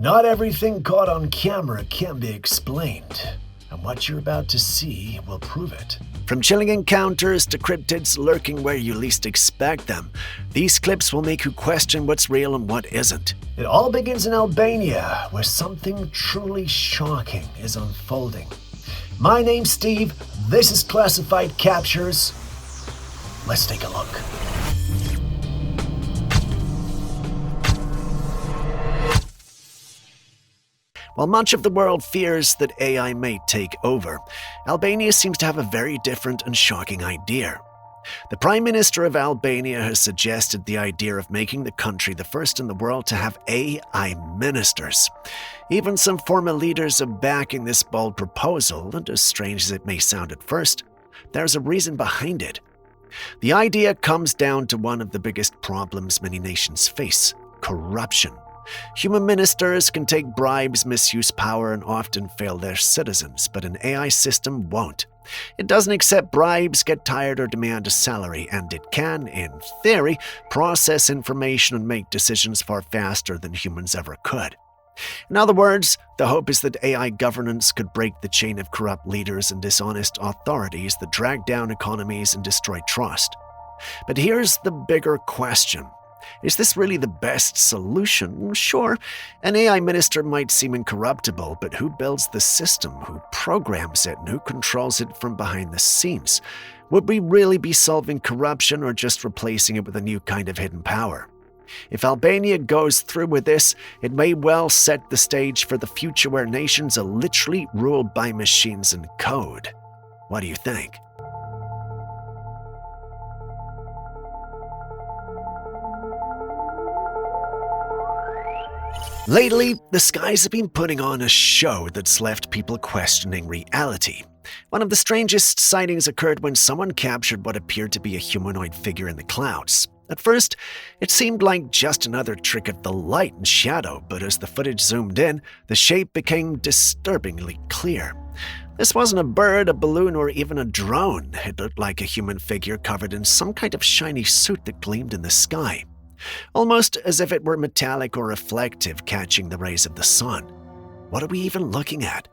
Not everything caught on camera can be explained, and what you're about to see will prove it. From chilling encounters to cryptids lurking where you least expect them, these clips will make you question what's real and what isn't. It all begins in Albania, where something truly shocking is unfolding. My name's Steve, this is Classified Captures. Let's take a look. While much of the world fears that AI may take over, Albania seems to have a very different and shocking idea. The Prime Minister of Albania has suggested the idea of making the country the first in the world to have AI ministers. Even some former leaders are backing this bold proposal, and as strange as it may sound at first, there's a reason behind it. The idea comes down to one of the biggest problems many nations face: corruption. Human ministers can take bribes, misuse power, and often fail their citizens, but an AI system won't. It doesn't accept bribes, get tired, or demand a salary, and it can, in theory, process information and make decisions far faster than humans ever could. In other words, the hope is that AI governance could break the chain of corrupt leaders and dishonest authorities that drag down economies and destroy trust. But here's the bigger question. Is this really the best solution? Sure, an AI minister might seem incorruptible, but who builds the system, who programs it, and who controls it from behind the scenes? Would we really be solving corruption or just replacing it with a new kind of hidden power? If Albania goes through with this, it may well set the stage for the future where nations are literally ruled by machines and code. What do you think? Lately, the skies have been putting on a show that's left people questioning reality. One of the strangest sightings occurred when someone captured what appeared to be a humanoid figure in the clouds. At first, it seemed like just another trick of the light and shadow, but as the footage zoomed in, the shape became disturbingly clear. This wasn't a bird, a balloon, or even a drone. It looked like a human figure covered in some kind of shiny suit that gleamed in the sky, almost as if it were metallic or reflective, catching the rays of the sun. What are we even looking at?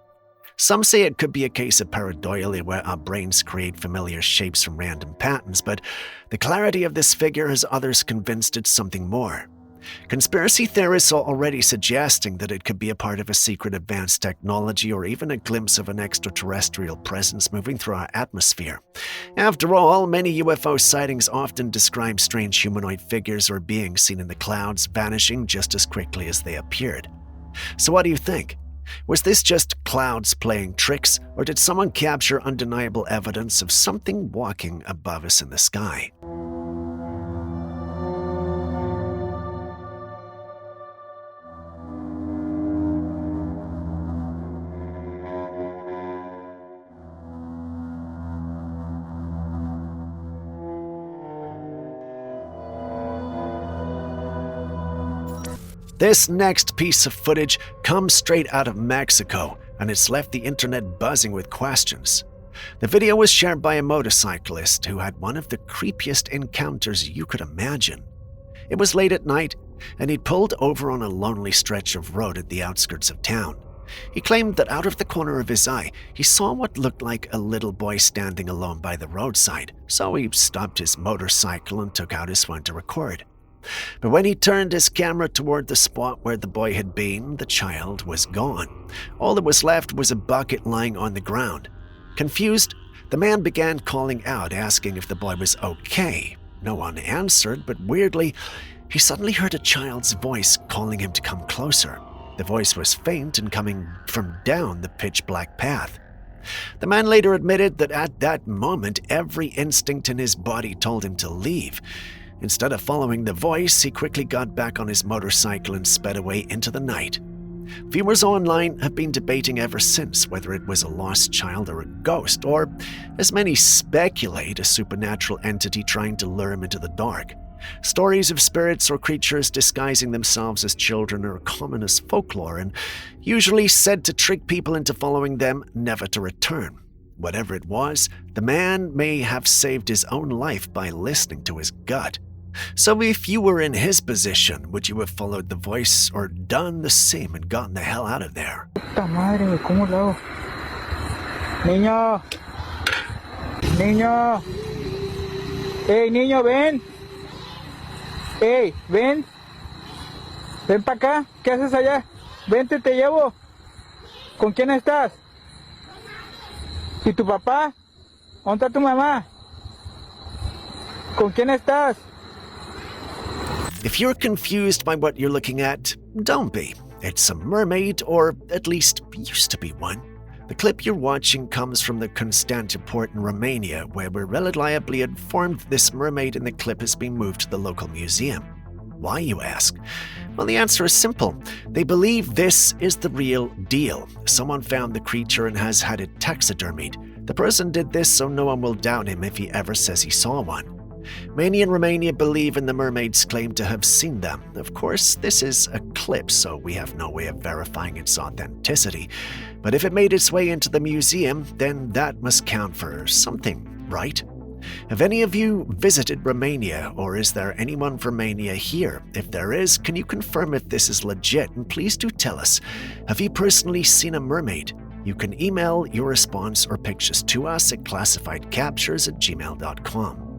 Some say it could be a case of pareidolia, where our brains create familiar shapes from random patterns, but the clarity of this figure has others convinced it's something more. Conspiracy theorists are already suggesting that it could be a part of a secret advanced technology or even a glimpse of an extraterrestrial presence moving through our atmosphere. After all, many UFO sightings often describe strange humanoid figures or beings seen in the clouds vanishing just as quickly as they appeared. So what do you think? Was this just clouds playing tricks, or did someone capture undeniable evidence of something walking above us in the sky? This next piece of footage comes straight out of Mexico, and it's left the internet buzzing with questions. The video was shared by a motorcyclist who had one of the creepiest encounters you could imagine. It was late at night, and he'd pulled over on a lonely stretch of road at the outskirts of town. He claimed that out of the corner of his eye, he saw what looked like a little boy standing alone by the roadside, so he stopped his motorcycle and took out his phone to record. But when he turned his camera toward the spot where the boy had been, the child was gone. All that was left was a bucket lying on the ground. Confused, the man began calling out, asking if the boy was okay. No one answered, but weirdly, he suddenly heard a child's voice calling him to come closer. The voice was faint and coming from down the pitch-black path. The man later admitted that at that moment, every instinct in his body told him to leave. Instead of following the voice, he quickly got back on his motorcycle and sped away into the night. Viewers online have been debating ever since whether it was a lost child or a ghost, or, as many speculate, a supernatural entity trying to lure him into the dark. Stories of spirits or creatures disguising themselves as children are common as folklore and usually said to trick people into following them, never to return. Whatever it was, the man may have saved his own life by listening to his gut. So if you were in his position, would you have followed the voice or done the same and gotten the hell out of there? Puta madre, güey, ¿cómo lo hago? Niño. Niño. Hey, niño, ven. Hey, ven. Ven para acá. ¿Qué haces allá? Vente, te llevo. ¿Con quién estás? ¿Y tu papá? ¿Dónde está tu mamá? ¿Con quién estás? If you're confused by what you're looking at, don't be. It's a mermaid, or at least used to be one. The clip you're watching comes from the Constanta port in Romania, where we're reliably informed this mermaid in the clip has been moved to the local museum. Why, you ask? Well, the answer is simple. They believe this is the real deal. Someone found the creature and has had it taxidermied. The person did this so no one will doubt him if he ever says he saw one. Many in Romania believe in the mermaid's claim to have seen them. Of course, this is a clip, so we have no way of verifying its authenticity. But if it made its way into the museum, then that must count for something, right? Have any of you visited Romania, or is there anyone from Romania here? If there is, can you confirm if this is legit? And please do tell us, have you personally seen a mermaid? You can email your response or pictures to us at classifiedcaptures@gmail.com.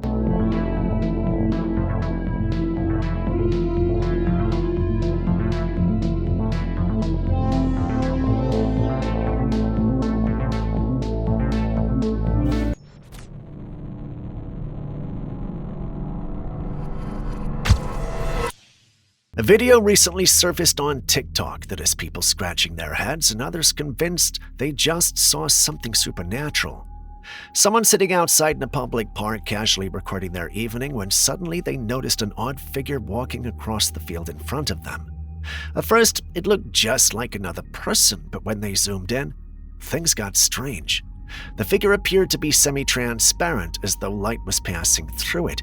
A video recently surfaced on TikTok that has people scratching their heads and others convinced they just saw something supernatural. Someone sitting outside in a public park casually recording their evening when suddenly they noticed an odd figure walking across the field in front of them. At first, it looked just like another person, but when they zoomed in, things got strange. The figure appeared to be semi-transparent, as though light was passing through it.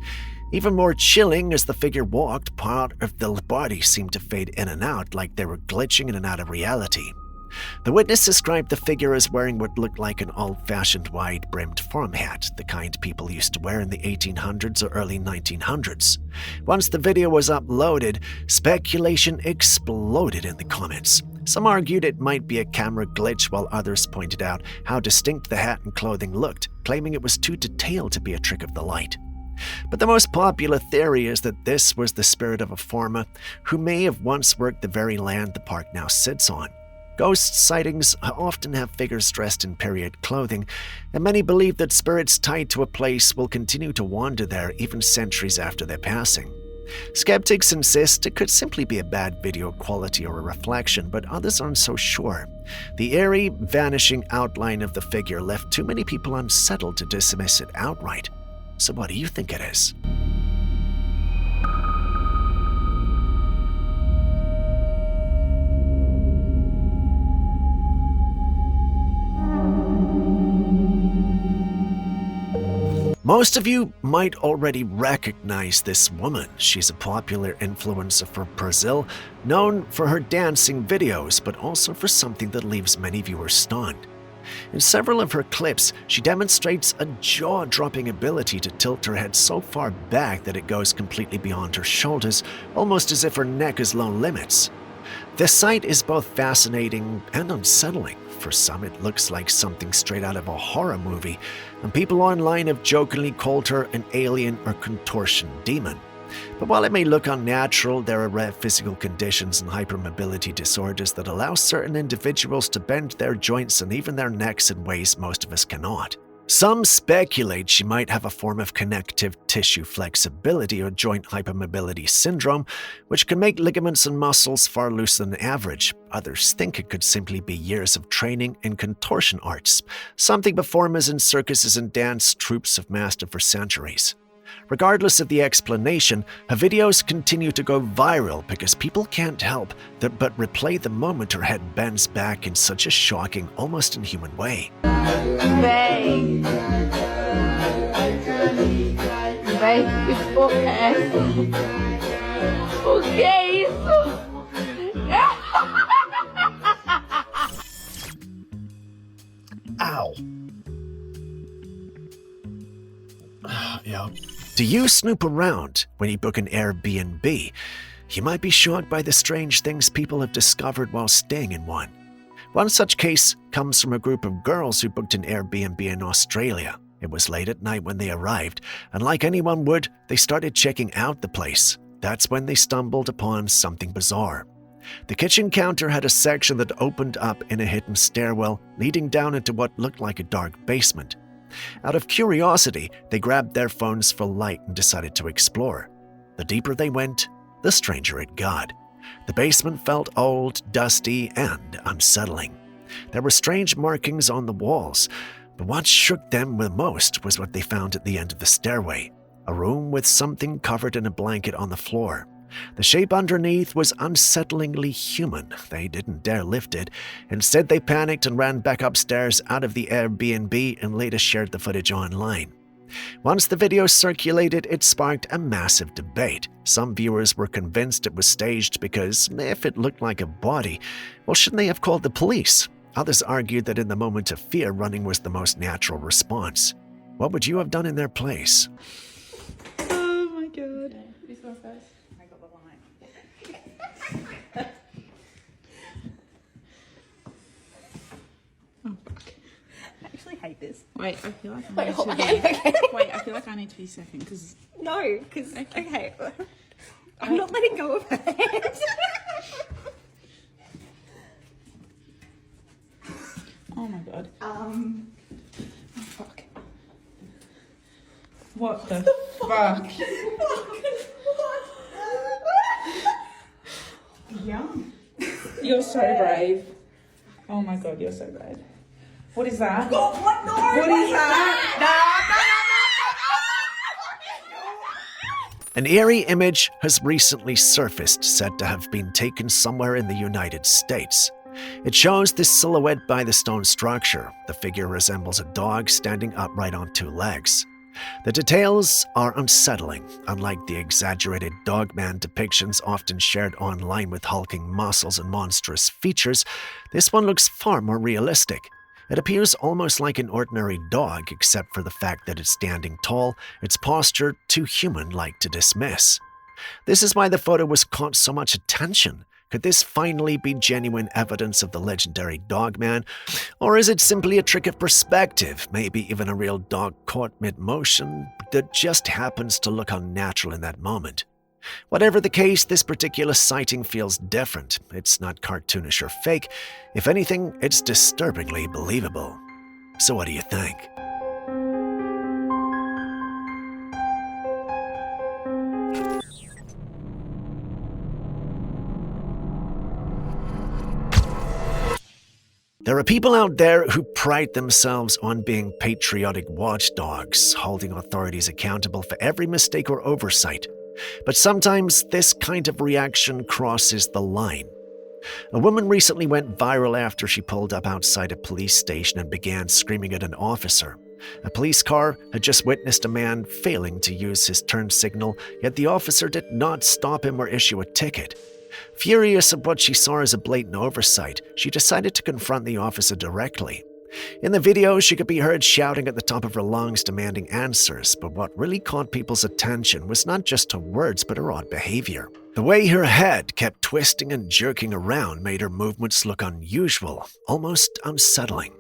Even more chilling, as the figure walked, part of the body seemed to fade in and out, like they were glitching in and out of reality. The witness described the figure as wearing what looked like an old-fashioned wide-brimmed farm hat, the kind people used to wear in the 1800s or early 1900s. Once the video was uploaded, speculation exploded in the comments. Some argued it might be a camera glitch, while others pointed out how distinct the hat and clothing looked, claiming it was too detailed to be a trick of the light. But the most popular theory is that this was the spirit of a farmer who may have once worked the very land the park now sits on. Ghost sightings often have figures dressed in period clothing, and many believe that spirits tied to a place will continue to wander there even centuries after their passing. Skeptics insist it could simply be a bad video quality or a reflection, but others aren't so sure. The eerie, vanishing outline of the figure left too many people unsettled to dismiss it outright. So what do you think it is? Most of you might already recognize this woman. She's a popular influencer from Brazil, known for her dancing videos, but also for something that leaves many viewers stunned. In several of her clips, she demonstrates a jaw-dropping ability to tilt her head so far back that it goes completely beyond her shoulders, almost as if her neck is low limits. This sight is both fascinating and unsettling. For some, it looks like something straight out of a horror movie, and people online have jokingly called her an alien or contortion demon. But while it may look unnatural, there are rare physical conditions and hypermobility disorders that allow certain individuals to bend their joints and even their necks in ways most of us cannot. Some speculate she might have a form of connective tissue flexibility or joint hypermobility syndrome, which can make ligaments and muscles far looser than average. Others think it could simply be years of training in contortion arts, something performers in circuses and dance troupes have mastered for centuries. Regardless of the explanation, her videos continue to go viral because people can't help but replay the moment her head bends back in such a shocking, almost inhuman way. Véi, que porra é essa? O que é isso? Ow. Yeah. Do you snoop around when you book an Airbnb? You might be shocked by the strange things people have discovered while staying in one. One such case comes from a group of girls who booked an Airbnb in Australia. It was late at night when they arrived, and like anyone would, they started checking out the place. That's when they stumbled upon something bizarre. The kitchen counter had a section that opened up in a hidden stairwell leading down into what looked like a dark basement. Out of curiosity, they grabbed their phones for light and decided to explore. The deeper they went, the stranger it got. The basement felt old, dusty, and unsettling. There were strange markings on the walls, but what shook them the most was what they found at the end of the stairway, a room with something covered in a blanket on the floor. The shape underneath was unsettlingly human. They didn't dare lift it. Instead, they panicked and ran back upstairs out of the Airbnb and later shared the footage online. Once the video circulated, it sparked a massive debate. Some viewers were convinced it was staged because if it looked like a body, well, shouldn't they have called the police? Others argued that in the moment of fear, running was the most natural response. What would you have done in their place? Oh my god. Who's going first? I got the line. Oh fuck. I actually hate this. Wait, I feel like Wait, hold on. Okay. Wait, I feel like I need to be second because No, because, okay. I'm not letting go of her hand. oh my god. Oh fuck. What the fuck? Yeah. You're so brave. Oh my god, you're so brave. What is that? Oh, what? No, what is that? An eerie image has recently surfaced, said to have been taken somewhere in the United States. It shows this silhouette by the stone structure. The figure resembles a dog standing upright on two legs. The details are unsettling. Unlike the exaggerated dogman depictions often shared online with hulking muscles and monstrous features, this one looks far more realistic. It appears almost like an ordinary dog, except for the fact that it's standing tall, its posture too human-like to dismiss. This is why the photo was caught so much attention. Could this finally be genuine evidence of the legendary dogman? Or is it simply a trick of perspective, maybe even a real dog caught mid-motion that just happens to look unnatural in that moment? Whatever the case, this particular sighting feels different. It's not cartoonish or fake. If anything, it's disturbingly believable. So what do you think? There are people out there who pride themselves on being patriotic watchdogs, holding authorities accountable for every mistake or oversight. But sometimes this kind of reaction crosses the line. A woman recently went viral after she pulled up outside a police station and began screaming at an officer. A police car had just witnessed a man failing to use his turn signal, yet the officer did not stop him or issue a ticket. Furious at what she saw as a blatant oversight, she decided to confront the officer directly. In the video, she could be heard shouting at the top of her lungs, demanding answers, but what really caught people's attention was not just her words, but her odd behavior. The way her head kept twisting and jerking around made her movements look unusual, almost unsettling.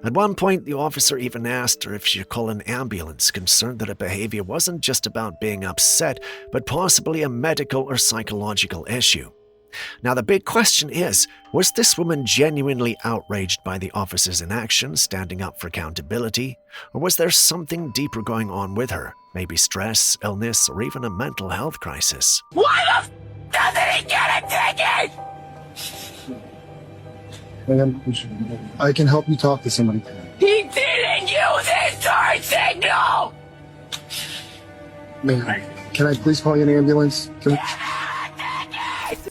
At one point, the officer even asked her if she should call an ambulance, concerned that her behavior wasn't just about being upset, but possibly a medical or psychological issue. Now, the big question is, was this woman genuinely outraged by the officer's inaction, standing up for accountability? Or was there something deeper going on with her? Maybe stress, illness, or even a mental health crisis? Why the f*** doesn't he get a ticket? I can help you talk to somebody. He didn't use his turn signal! Man, can I please call you an ambulance?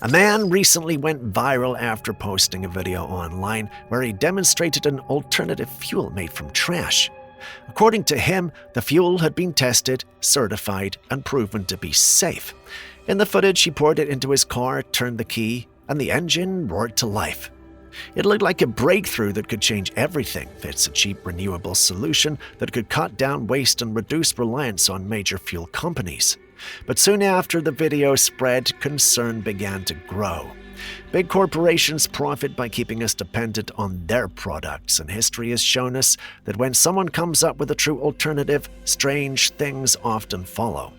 A man recently went viral after posting a video online where he demonstrated an alternative fuel made from trash. According to him, the fuel had been tested, certified, and proven to be safe. In the footage, he poured it into his car, turned the key, and the engine roared to life. It looked like a breakthrough that could change everything. It's a cheap, renewable solution that could cut down waste and reduce reliance on major fuel companies. But soon after the video spread, concern began to grow. Big corporations profit by keeping us dependent on their products, and history has shown us that when someone comes up with a true alternative, strange things often follow.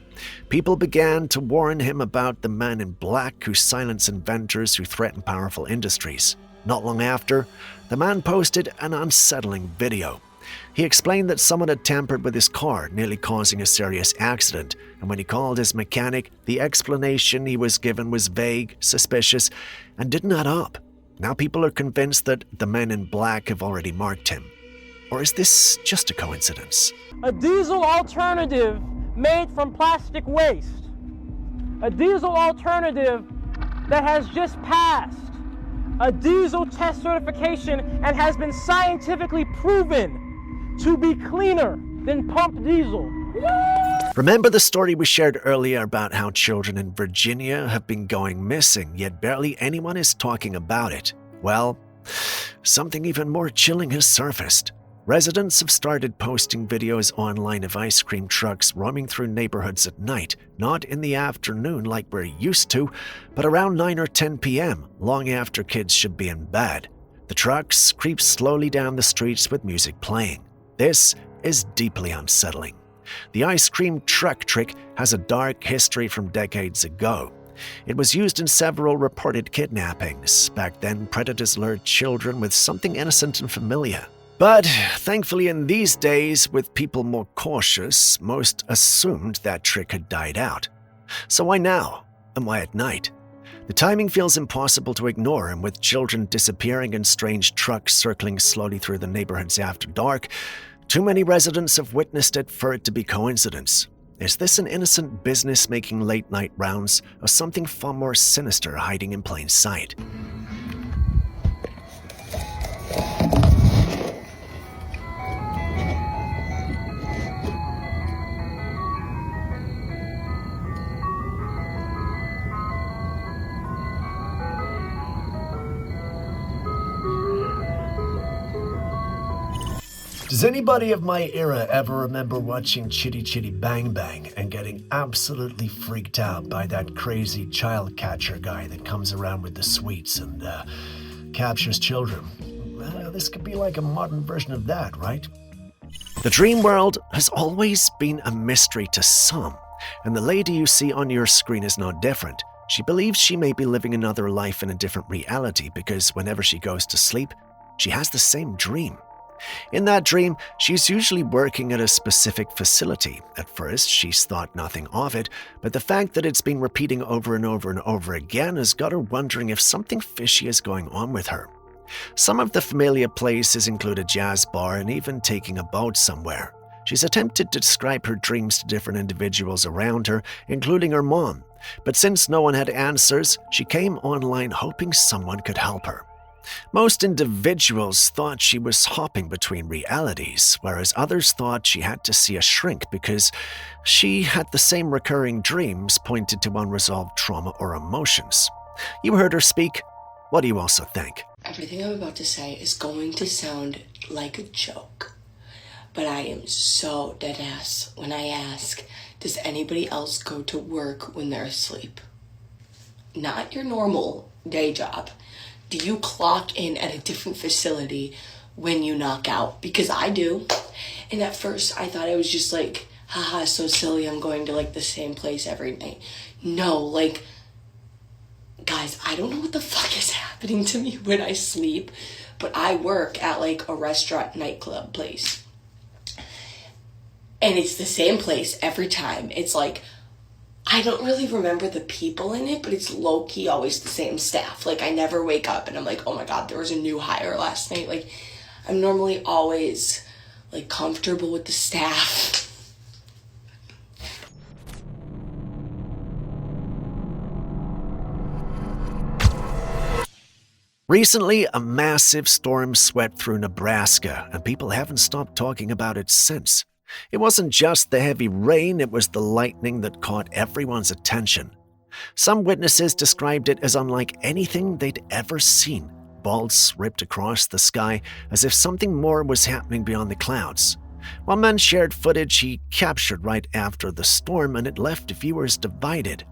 People began to warn him about the man in black who silenced inventors who threaten powerful industries. Not long after, the man posted an unsettling video. He explained that someone had tampered with his car, nearly causing a serious accident, and when he called his mechanic, the explanation he was given was vague, suspicious, and didn't add up. Now people are convinced that the men in black have already marked him. Or is this just a coincidence? A diesel alternative made from plastic waste. A diesel alternative that has just passed a diesel test certification and has been scientifically proven to be cleaner than pump diesel. Remember the story we shared earlier about how children in Virginia have been going missing, yet barely anyone is talking about it? Well, something even more chilling has surfaced. Residents have started posting videos online of ice cream trucks roaming through neighborhoods at night, not in the afternoon like we're used to, but around 9 or 10 p.m., long after kids should be in bed. The trucks creep slowly down the streets with music playing. This is deeply unsettling. The ice cream truck trick has a dark history from decades ago. It was used in several reported kidnappings. Back then, predators lured children with something innocent and familiar. But thankfully in these days, with people more cautious, most assumed that trick had died out. So why now? And why at night? The timing feels impossible to ignore, and with children disappearing and strange trucks circling slowly through the neighborhoods after dark, too many residents have witnessed it for it to be coincidence. Is this an innocent business making late-night rounds, or something far more sinister hiding in plain sight? Does anybody of my era ever remember watching Chitty Chitty Bang Bang and getting absolutely freaked out by that crazy child catcher guy that comes around with the sweets and captures children? This could be like a modern version of that, right? The dream world has always been a mystery to some, and the lady you see on your screen is no different. She believes she may be living another life in a different reality because whenever she goes to sleep, she has the same dream. In that dream, she's usually working at a specific facility. At first, she's thought nothing of it, but the fact that it's been repeating over and over and over again has got her wondering if something fishy is going on with her. Some of the familiar places include a jazz bar and even taking a boat somewhere. She's attempted to describe her dreams to different individuals around her, including her mom, but since no one had answers, she came online hoping someone could help her. Most individuals thought she was hopping between realities, whereas others thought she had to see a shrink because she had the same recurring dreams pointed to unresolved trauma or emotions. You heard her speak. What do you also think? Everything I'm about to say is going to sound like a joke, but I am so deadass when I ask, does anybody else go to work when they're asleep? Not your normal day job. Do you clock in at a different facility when you knock out? Because I do. And at first I thought I was just like, haha, so silly, I'm going to like the same place every night. No, like, guys, I don't know what the fuck is happening to me when I sleep, but I work at like a restaurant nightclub place. And it's the same place every time. It's like, I don't really remember the people in it, but it's low-key always the same staff. Like, I never wake up and I'm like, oh my god, there was a new hire last night. Like, I'm normally always, like, comfortable with the staff. Recently, a massive storm swept through Nebraska, and people haven't stopped talking about it since. It wasn't just the heavy rain, it was the lightning that caught everyone's attention. Some witnesses described it as unlike anything they'd ever seen. bolts ripped across the sky as if something more was happening beyond the clouds. One man shared footage he captured right after the storm, and it left viewers divided.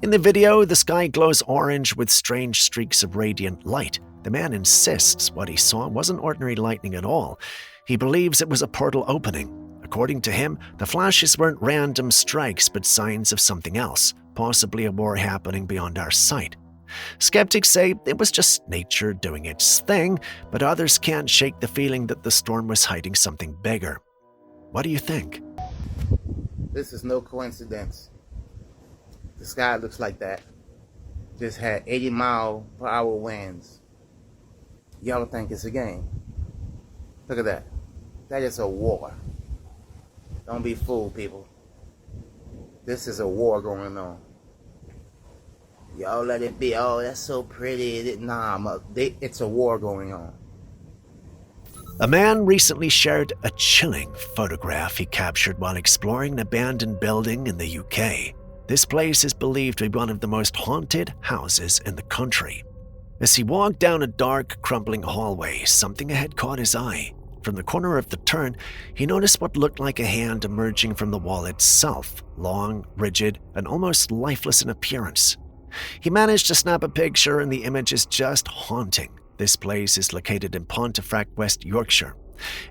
In the video, the sky glows orange with strange streaks of radiant light. The man insists what he saw wasn't ordinary lightning at all. He believes it was a portal opening. According to him, the flashes weren't random strikes but signs of something else, possibly a war happening beyond our sight. Skeptics say it was just nature doing its thing, but others can't shake the feeling that the storm was hiding something bigger. What do you think? This is no coincidence. The sky looks like that. Just had 80-mile-per-hour winds. Y'all think it's a game. Look at that. That is a war. Don't be fooled, people. This is a war going on. Y'all let it be. Oh, that's so pretty. Nah, it's a war going on. A man recently shared a chilling photograph he captured while exploring an abandoned building in the UK. This place is believed to be one of the most haunted houses in the country. As he walked down a dark, crumbling hallway, something ahead caught his eye. From the corner of the turn, he noticed what looked like a hand emerging from the wall itself, long, rigid, and almost lifeless in appearance. He managed to snap a picture, and the image is just haunting. This place is located in Pontefract, West Yorkshire.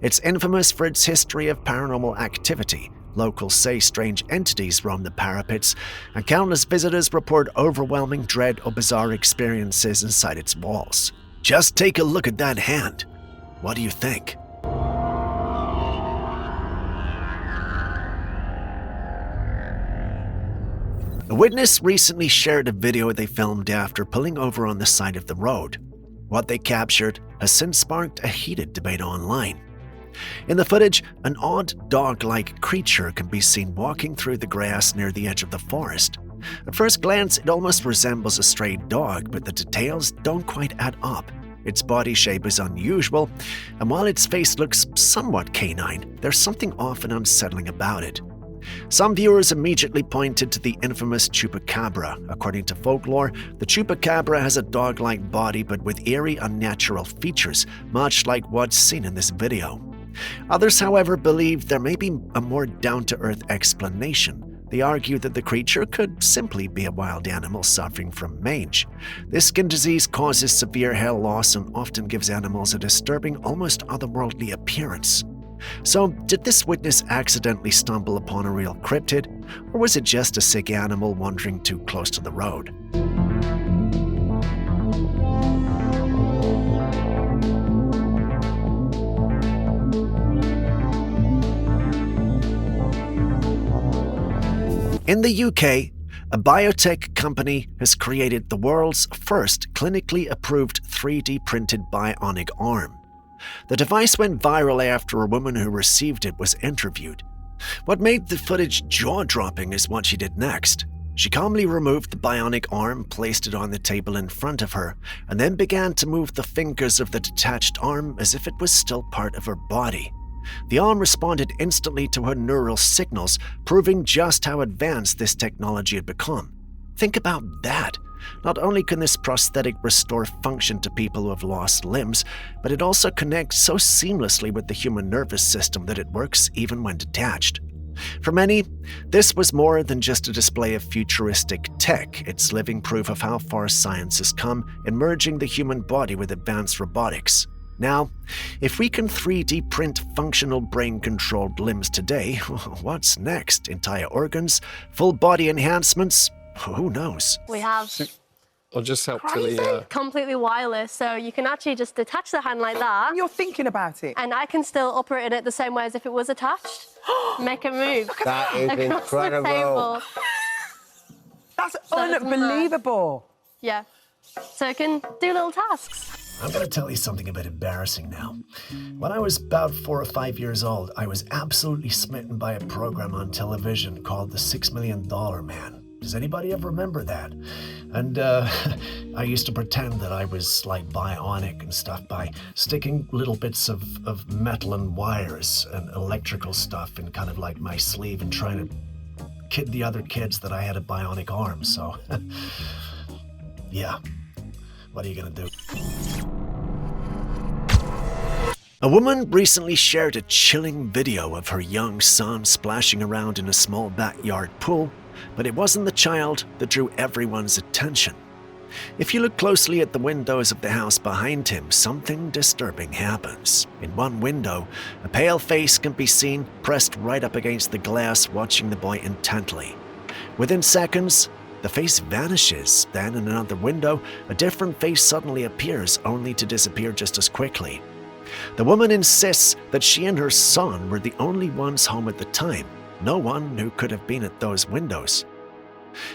It's infamous for its history of paranormal activity. Locals say strange entities roam the parapets, and countless visitors report overwhelming dread or bizarre experiences inside its walls. Just take a look at that hand. What do you think? A witness recently shared a video they filmed after pulling over on the side of the road. What they captured has since sparked a heated debate online. In the footage, an odd dog-like creature can be seen walking through the grass near the edge of the forest. At first glance, it almost resembles a stray dog, but the details don't quite add up. Its body shape is unusual, and while its face looks somewhat canine, there's something off and unsettling about it. Some viewers immediately pointed to the infamous chupacabra. According to folklore, the chupacabra has a dog-like body but with eerie, unnatural features, much like what's seen in this video. Others, however, believe there may be a more down-to-earth explanation. They argue that the creature could simply be a wild animal suffering from mange. This skin disease causes severe hair loss and often gives animals a disturbing, almost otherworldly appearance. So, did this witness accidentally stumble upon a real cryptid, or was it just a sick animal wandering too close to the road? In the UK, a biotech company has created the world's first clinically approved 3D printed bionic arm. The device went viral after a woman who received it was interviewed. What made the footage jaw-dropping is what she did next. She calmly removed the bionic arm, placed it on the table in front of her, and then began to move the fingers of the detached arm as if it was still part of her body. The arm responded instantly to her neural signals, proving just how advanced this technology had become. Think about that. Not only can this prosthetic restore function to people who have lost limbs, but it also connects so seamlessly with the human nervous system that it works even when detached. For many, this was more than just a display of futuristic tech. It's living proof of how far science has come in merging the human body with advanced robotics. Now, if we can 3D print functional brain-controlled limbs today, what's next? Entire organs? Full body enhancements? Who knows? We have I'll just help Tilly. completely wireless, so you can actually just detach the hand like that. You're thinking about it. And I can still operate in it the same way as if it was attached. Make it move. That is incredible. That's unbelievable. Yeah. So I can do little tasks. I'm going to tell you something a bit embarrassing now. When I was about 4 or 5 years old, I was absolutely smitten by a program on television called The $6 Million Man. Does anybody ever remember that? And I used to pretend that I was like bionic and stuff by sticking little bits of metal and wires and electrical stuff in kind of like my sleeve and trying to kid the other kids that I had a bionic arm. So, yeah, what are you gonna do? A woman recently shared a chilling video of her young son splashing around in a small backyard pool, but it wasn't the child that drew everyone's attention. If you look closely at the windows of the house behind him, something disturbing happens. In one window, a pale face can be seen pressed right up against the glass, watching the boy intently. Within seconds, the face vanishes. Then in another window, a different face suddenly appears, only to disappear just as quickly. The woman insists that she and her son were the only ones home at the time, no one who could have been at those windows.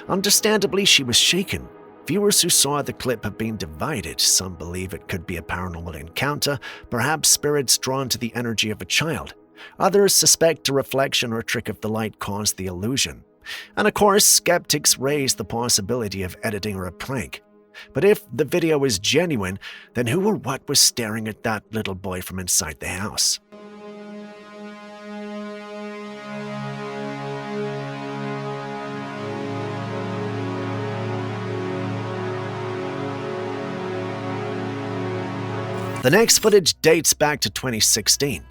Understandably, she was shaken. Viewers who saw the clip have been divided. Some believe it could be a paranormal encounter, perhaps spirits drawn to the energy of a child. Others suspect a reflection or trick of the light caused the illusion. And of course, skeptics raise the possibility of editing or a prank. But if the video is genuine, then who or what was staring at that little boy from inside the house? The next footage dates back to 2016.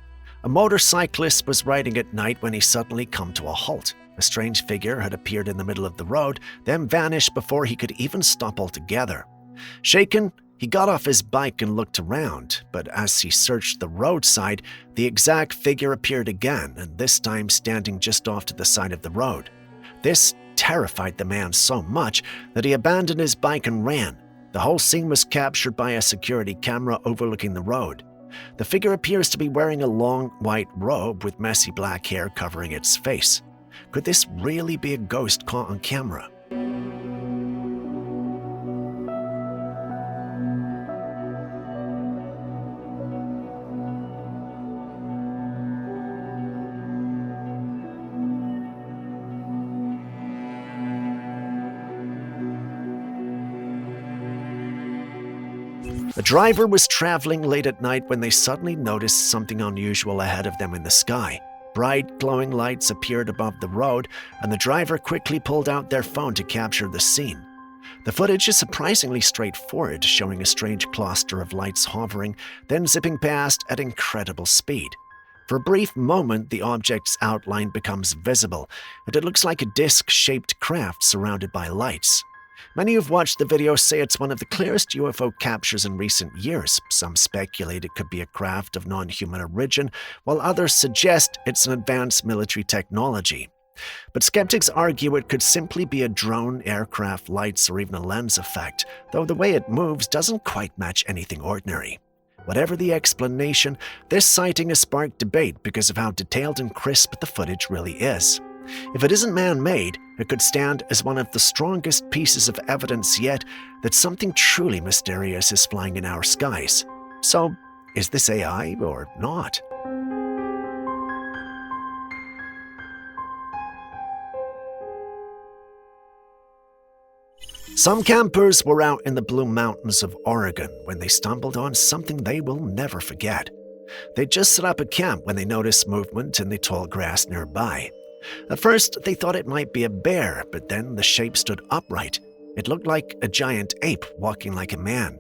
A motorcyclist was riding at night when he suddenly came to a halt. A strange figure had appeared in the middle of the road, then vanished before he could even stop altogether. Shaken, he got off his bike and looked around, but as he searched the roadside, the exact figure appeared again, and this time standing just off to the side of the road. This terrified the man so much that he abandoned his bike and ran. The whole scene was captured by a security camera overlooking the road. The figure appears to be wearing a long white robe with messy black hair covering its face. Could this really be a ghost caught on camera? The driver was traveling late at night when they suddenly noticed something unusual ahead of them in the sky. Bright, glowing lights appeared above the road, and the driver quickly pulled out their phone to capture the scene. The footage is surprisingly straightforward, showing a strange cluster of lights hovering, then zipping past at incredible speed. For a brief moment, the object's outline becomes visible, and it looks like a disc-shaped craft surrounded by lights. Many who've watched the video say it's one of the clearest UFO captures in recent years. Some speculate it could be a craft of non-human origin, while others suggest it's an advanced military technology. But skeptics argue it could simply be a drone, aircraft, lights, or even a lens effect, though the way it moves doesn't quite match anything ordinary. Whatever the explanation, this sighting has sparked debate because of how detailed and crisp the footage really is. If it isn't man-made, it could stand as one of the strongest pieces of evidence yet that something truly mysterious is flying in our skies. So, is this AI or not? Some campers were out in the Blue Mountains of Oregon when they stumbled on something they will never forget. They just set up a camp when they noticed movement in the tall grass nearby. At first, they thought it might be a bear, but then the shape stood upright. It looked like a giant ape walking like a man.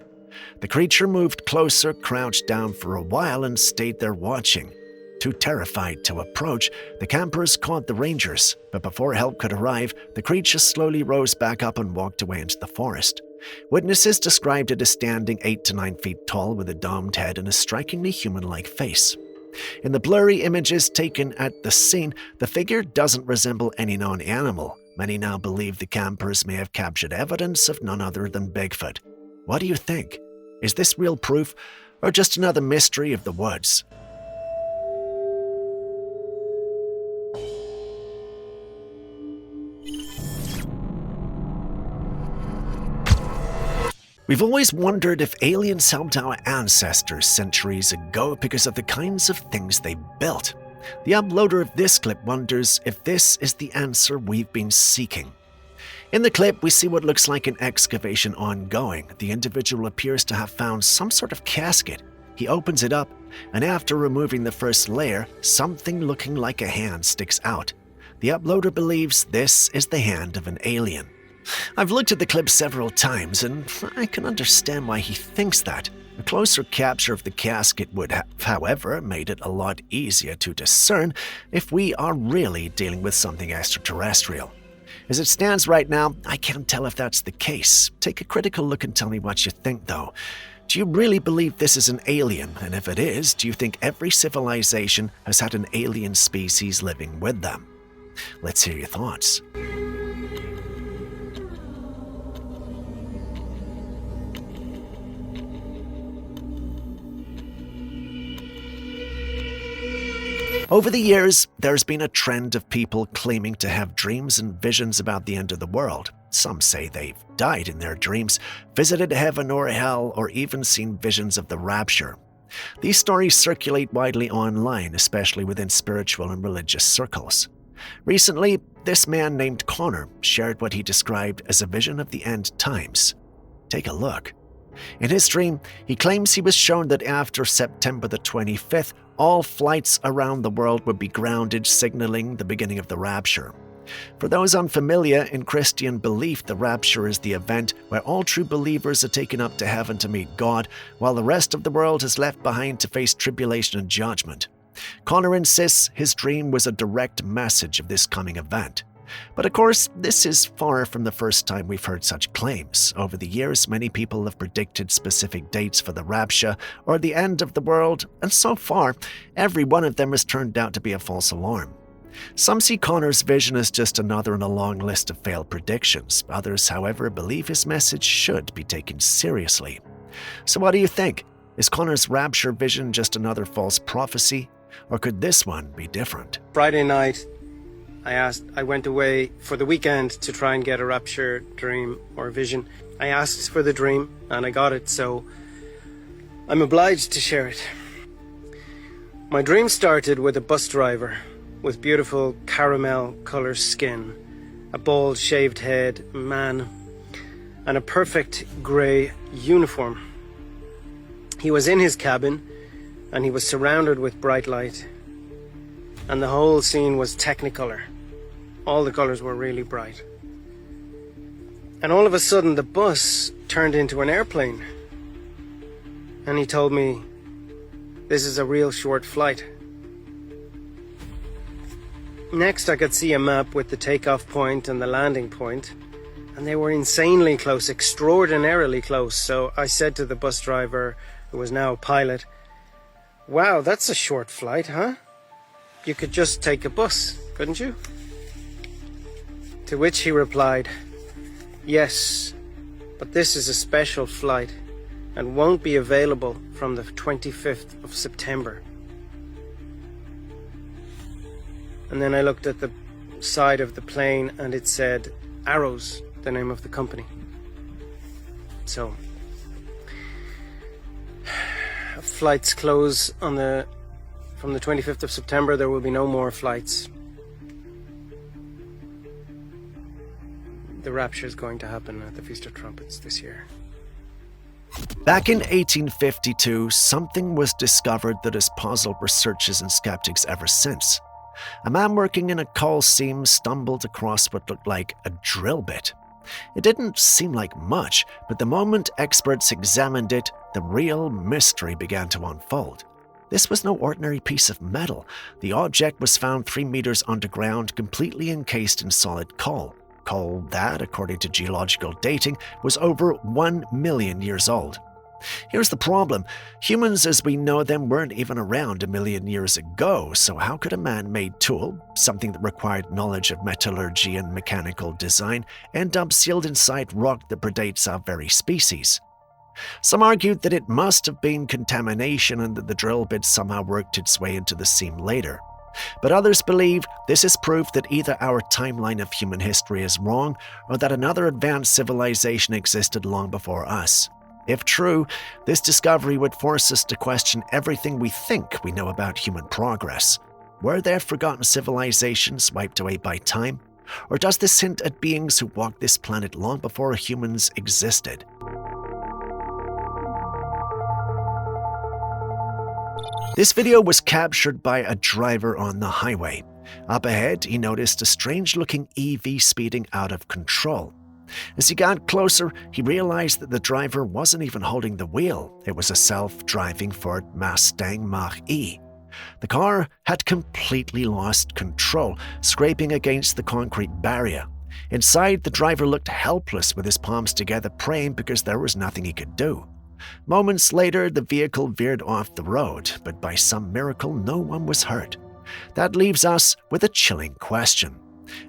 The creature moved closer, crouched down for a while, and stayed there watching. Too terrified to approach, the campers called the rangers, but before help could arrive, the creature slowly rose back up and walked away into the forest. Witnesses described it as standing 8 to 9 feet tall with a domed head and a strikingly human-like face. In the blurry images taken at the scene, the figure doesn't resemble any known animal. Many now believe the campers may have captured evidence of none other than Bigfoot. What do you think? Is this real proof, or just another mystery of the woods? We've always wondered if aliens helped our ancestors centuries ago because of the kinds of things they built. The uploader of this clip wonders if this is the answer we've been seeking. In the clip, we see what looks like an excavation ongoing. The individual appears to have found some sort of casket. He opens it up, and after removing the first layer, something looking like a hand sticks out. The uploader believes this is the hand of an alien. I've looked at the clip several times, and I can understand why he thinks that. A closer capture of the casket would have, however, made it a lot easier to discern if we are really dealing with something extraterrestrial. As it stands right now, I can't tell if that's the case. Take a critical look and tell me what you think, though. Do you really believe this is an alien? And if it is, do you think every civilization has had an alien species living with them? Let's hear your thoughts. Over the years, there's been a trend of people claiming to have dreams and visions about the end of the world. Some say they've died in their dreams, visited heaven or hell, or even seen visions of the rapture. These stories circulate widely online, especially within spiritual and religious circles. Recently, this man named Connor shared what he described as a vision of the end times. Take a look. In his dream, he claims he was shown that after September the 25th, all flights around the world would be grounded, signaling the beginning of the rapture. For those unfamiliar, in Christian belief, the rapture is the event where all true believers are taken up to heaven to meet God, while the rest of the world is left behind to face tribulation and judgment. Connor insists his dream was a direct message of this coming event. But of course, this is far from the first time we've heard such claims. Over the years, many people have predicted specific dates for the rapture or the end of the world, and so far, every one of them has turned out to be a false alarm. Some see Connor's vision as just another in a long list of failed predictions. Others, however, believe his message should be taken seriously. So what do you think? Is Connor's rapture vision just another false prophecy? Or could this one be different? Friday night, I went away for the weekend to try and get a rapture dream or vision. I asked for the dream and I got it, so I'm obliged to share it. My dream started with a bus driver with beautiful caramel color skin, a bald shaved head man, and a perfect grey uniform. He was in his cabin and he was surrounded with bright light, and the whole scene was technicolor. All the colors were really bright. And all of a sudden the bus turned into an airplane. And he told me, this is a real short flight. Next I could see a map with the takeoff point and the landing point, and they were insanely close, extraordinarily close. So I said to the bus driver, who was now a pilot, wow, that's a short flight, huh? You could just take a bus, couldn't you? To which he replied, yes, but this is a special flight and won't be available from the 25th of September. And then I looked at the side of the plane and it said Arrows, the name of the company. So, flights close from the 25th of September. There will be no more flights. The rapture is going to happen at the Feast of Trumpets this year. Back in 1852, something was discovered that has puzzled researchers and skeptics ever since. A man working in a coal seam stumbled across what looked like a drill bit. It didn't seem like much, but the moment experts examined it, the real mystery began to unfold. This was no ordinary piece of metal. The object was found 3 meters underground, completely encased in solid coal. Coal that, according to geological dating, was over 1 million years old. Here's the problem. Humans as we know them weren't even around 1 million years ago, so how could a man-made tool, something that required knowledge of metallurgy and mechanical design, end up sealed inside rock that predates our very species? Some argued that it must have been contamination and that the drill bit somehow worked its way into the seam later. But others believe this is proof that either our timeline of human history is wrong or that another advanced civilization existed long before us. If true, this discovery would force us to question everything we think we know about human progress. Were there forgotten civilizations wiped away by time? Or does this hint at beings who walked this planet long before humans existed? This video was captured by a driver on the highway. Up ahead, he noticed a strange-looking EV speeding out of control. As he got closer, he realized that the driver wasn't even holding the wheel. It was a self-driving Ford Mustang Mach-E. The car had completely lost control, scraping against the concrete barrier. Inside, the driver looked helpless with his palms together, praying because there was nothing he could do. Moments later, the vehicle veered off the road, but by some miracle, no one was hurt. That leaves us with a chilling question.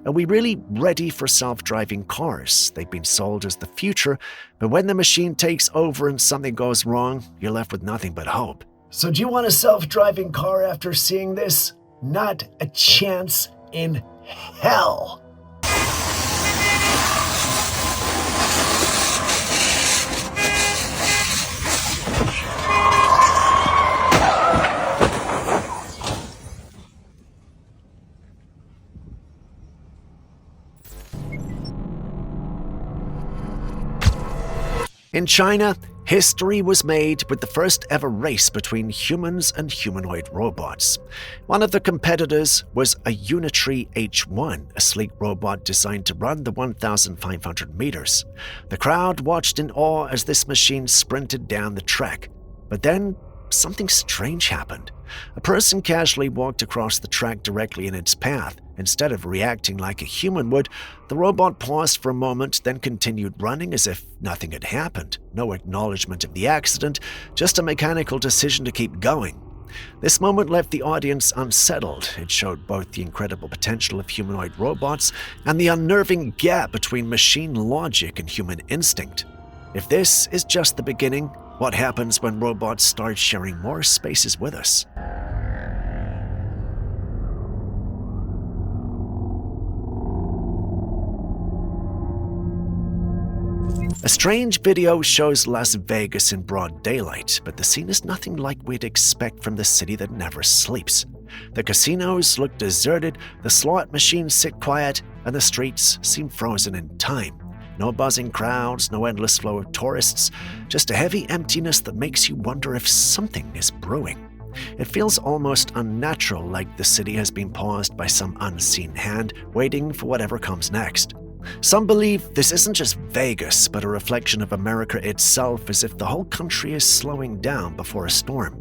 Are we really ready for self-driving cars? They've been sold as the future, but when the machine takes over and something goes wrong, you're left with nothing but hope. So do you want a self-driving car after seeing this? Not a chance in hell. In China, history was made with the first ever race between humans and humanoid robots. One of the competitors was a Unitree H1, a sleek robot designed to run the 1,500 meters. The crowd watched in awe as this machine sprinted down the track. But then, something strange happened. A person casually walked across the track directly in its path. Instead of reacting like a human would, the robot paused for a moment, then continued running as if nothing had happened. No acknowledgement of the accident, just a mechanical decision to keep going. This moment left the audience unsettled. It showed both the incredible potential of humanoid robots and the unnerving gap between machine logic and human instinct. If this is just the beginning, what happens when robots start sharing more spaces with us? A strange video shows Las Vegas in broad daylight, but the scene is nothing like we'd expect from the city that never sleeps. The casinos look deserted, the slot machines sit quiet, and the streets seem frozen in time. No buzzing crowds, no endless flow of tourists, just a heavy emptiness that makes you wonder if something is brewing. It feels almost unnatural, like the city has been paused by some unseen hand, waiting for whatever comes next. Some believe this isn't just Vegas, but a reflection of America itself, as if the whole country is slowing down before a storm.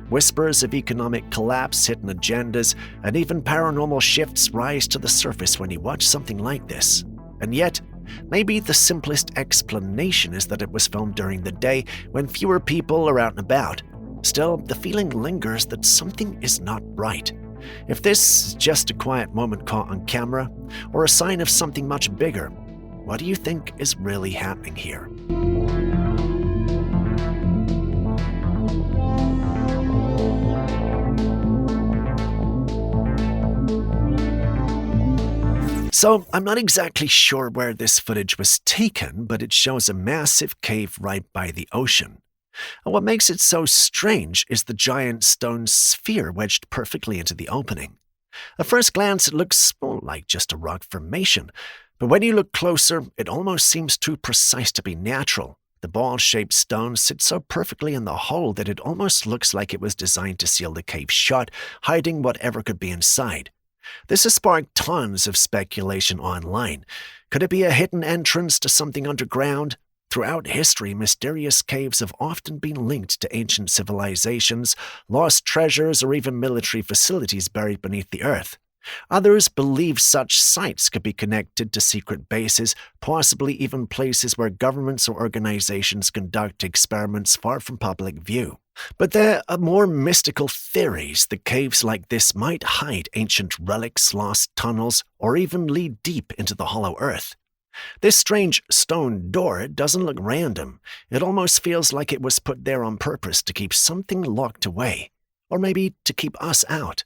Whispers of economic collapse, hidden agendas, and even paranormal shifts rise to the surface when you watch something like this. And yet, maybe the simplest explanation is that it was filmed during the day when fewer people are out and about. Still, the feeling lingers that something is not right. If this is just a quiet moment caught on camera, or a sign of something much bigger, what do you think is really happening here? So, I'm not exactly sure where this footage was taken, but it shows a massive cave right by the ocean. And what makes it so strange is the giant stone sphere wedged perfectly into the opening. At first glance, it looks more like just a rock formation, but when you look closer, it almost seems too precise to be natural. The ball-shaped stone sits so perfectly in the hole that it almost looks like it was designed to seal the cave shut, hiding whatever could be inside. This has sparked tons of speculation online. Could it be a hidden entrance to something underground? Throughout history, mysterious caves have often been linked to ancient civilizations, lost treasures, or even military facilities buried beneath the earth. Others believe such sites could be connected to secret bases, possibly even places where governments or organizations conduct experiments far from public view. But there are more mystical theories that caves like this might hide ancient relics, lost tunnels, or even lead deep into the hollow earth. This strange stone door doesn't look random. It almost feels like it was put there on purpose to keep something locked away, or maybe to keep us out.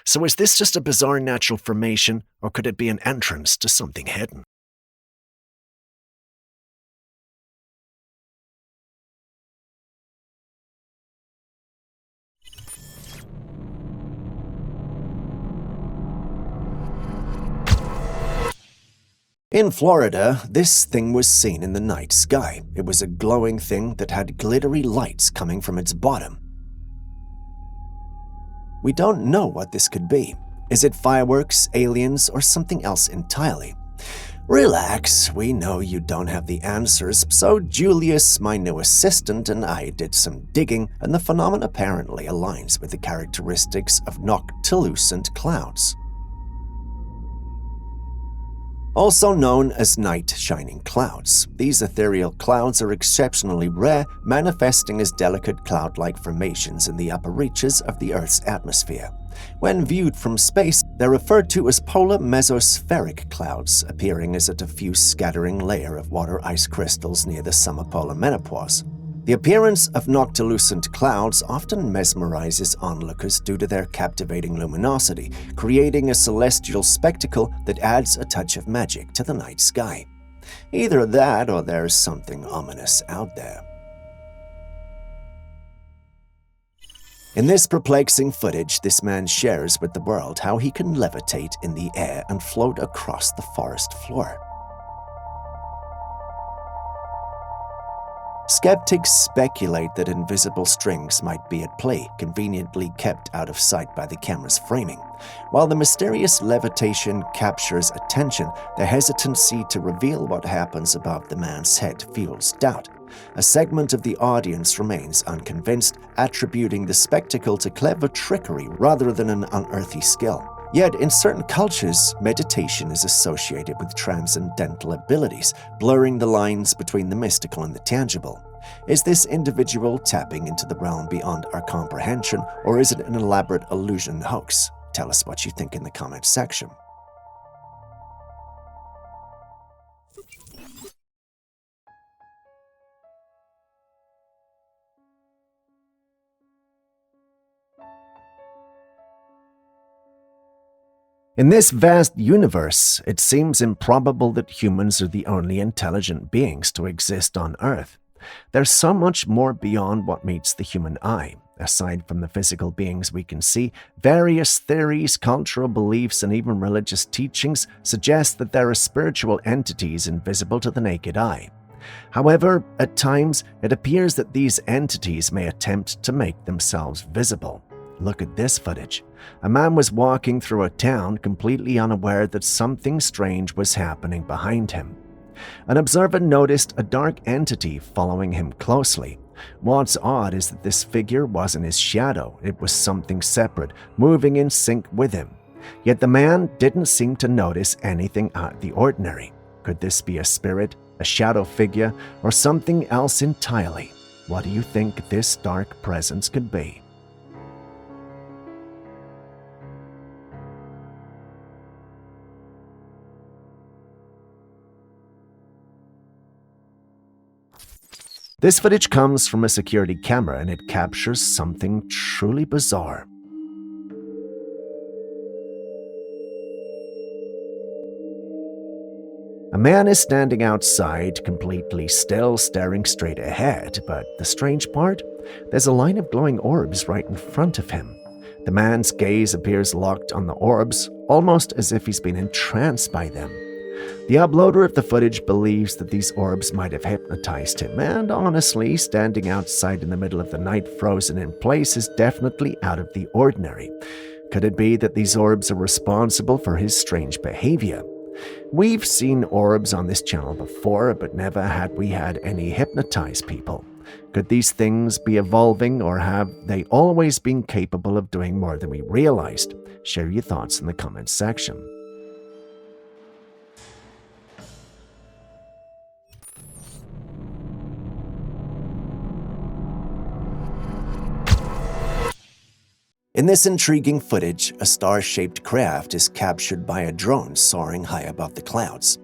So is this just a bizarre natural formation, or could it be an entrance to something hidden? In Florida, this thing was seen in the night sky. It was a glowing thing that had glittery lights coming from its bottom. We don't know what this could be. Is it fireworks, aliens, or something else entirely? Relax, we know you don't have the answers, so Julius, my new assistant, and I did some digging, and the phenomenon apparently aligns with the characteristics of noctilucent clouds. Also known as night-shining clouds, these ethereal clouds are exceptionally rare, manifesting as delicate cloud-like formations in the upper reaches of the Earth's atmosphere. When viewed from space, they're referred to as polar mesospheric clouds, appearing as a diffuse scattering layer of water ice crystals near the summer polar menopause. The appearance of noctilucent clouds often mesmerizes onlookers due to their captivating luminosity, creating a celestial spectacle that adds a touch of magic to the night sky. Either that or there's something ominous out there. In this perplexing footage, this man shares with the world how he can levitate in the air and float across the forest floor. Skeptics speculate that invisible strings might be at play, conveniently kept out of sight by the camera's framing. While the mysterious levitation captures attention, the hesitancy to reveal what happens above the man's head fuels doubt. A segment of the audience remains unconvinced, attributing the spectacle to clever trickery rather than an unearthly skill. Yet, in certain cultures, meditation is associated with transcendental abilities, blurring the lines between the mystical and the tangible. Is this individual tapping into the realm beyond our comprehension, or is it an elaborate illusion hoax? Tell us what you think in the comments section. In this vast universe, it seems improbable that humans are the only intelligent beings to exist on Earth. There's so much more beyond what meets the human eye. Aside from the physical beings we can see, various theories, cultural beliefs, and even religious teachings suggest that there are spiritual entities invisible to the naked eye. However, at times, it appears that these entities may attempt to make themselves visible. Look at this footage. A man was walking through a town completely unaware that something strange was happening behind him. An observer noticed a dark entity following him closely. What's odd is that this figure wasn't his shadow, it was something separate, moving in sync with him. Yet the man didn't seem to notice anything out of the ordinary. Could this be a spirit, a shadow figure, or something else entirely? What do you think this dark presence could be? This footage comes from a security camera and it captures something truly bizarre. A man is standing outside, completely still, staring straight ahead, but the strange part? There's a line of glowing orbs right in front of him. The man's gaze appears locked on the orbs, almost as if he's been entranced by them. The uploader of the footage believes that these orbs might have hypnotized him, and honestly, standing outside in the middle of the night frozen in place is definitely out of the ordinary. Could it be that these orbs are responsible for his strange behavior? We've seen orbs on this channel before, but never had we had any hypnotized people. Could these things be evolving, or have they always been capable of doing more than we realized? Share your thoughts in the comments section. In this intriguing footage, a star-shaped craft is captured by a drone soaring high above the clouds.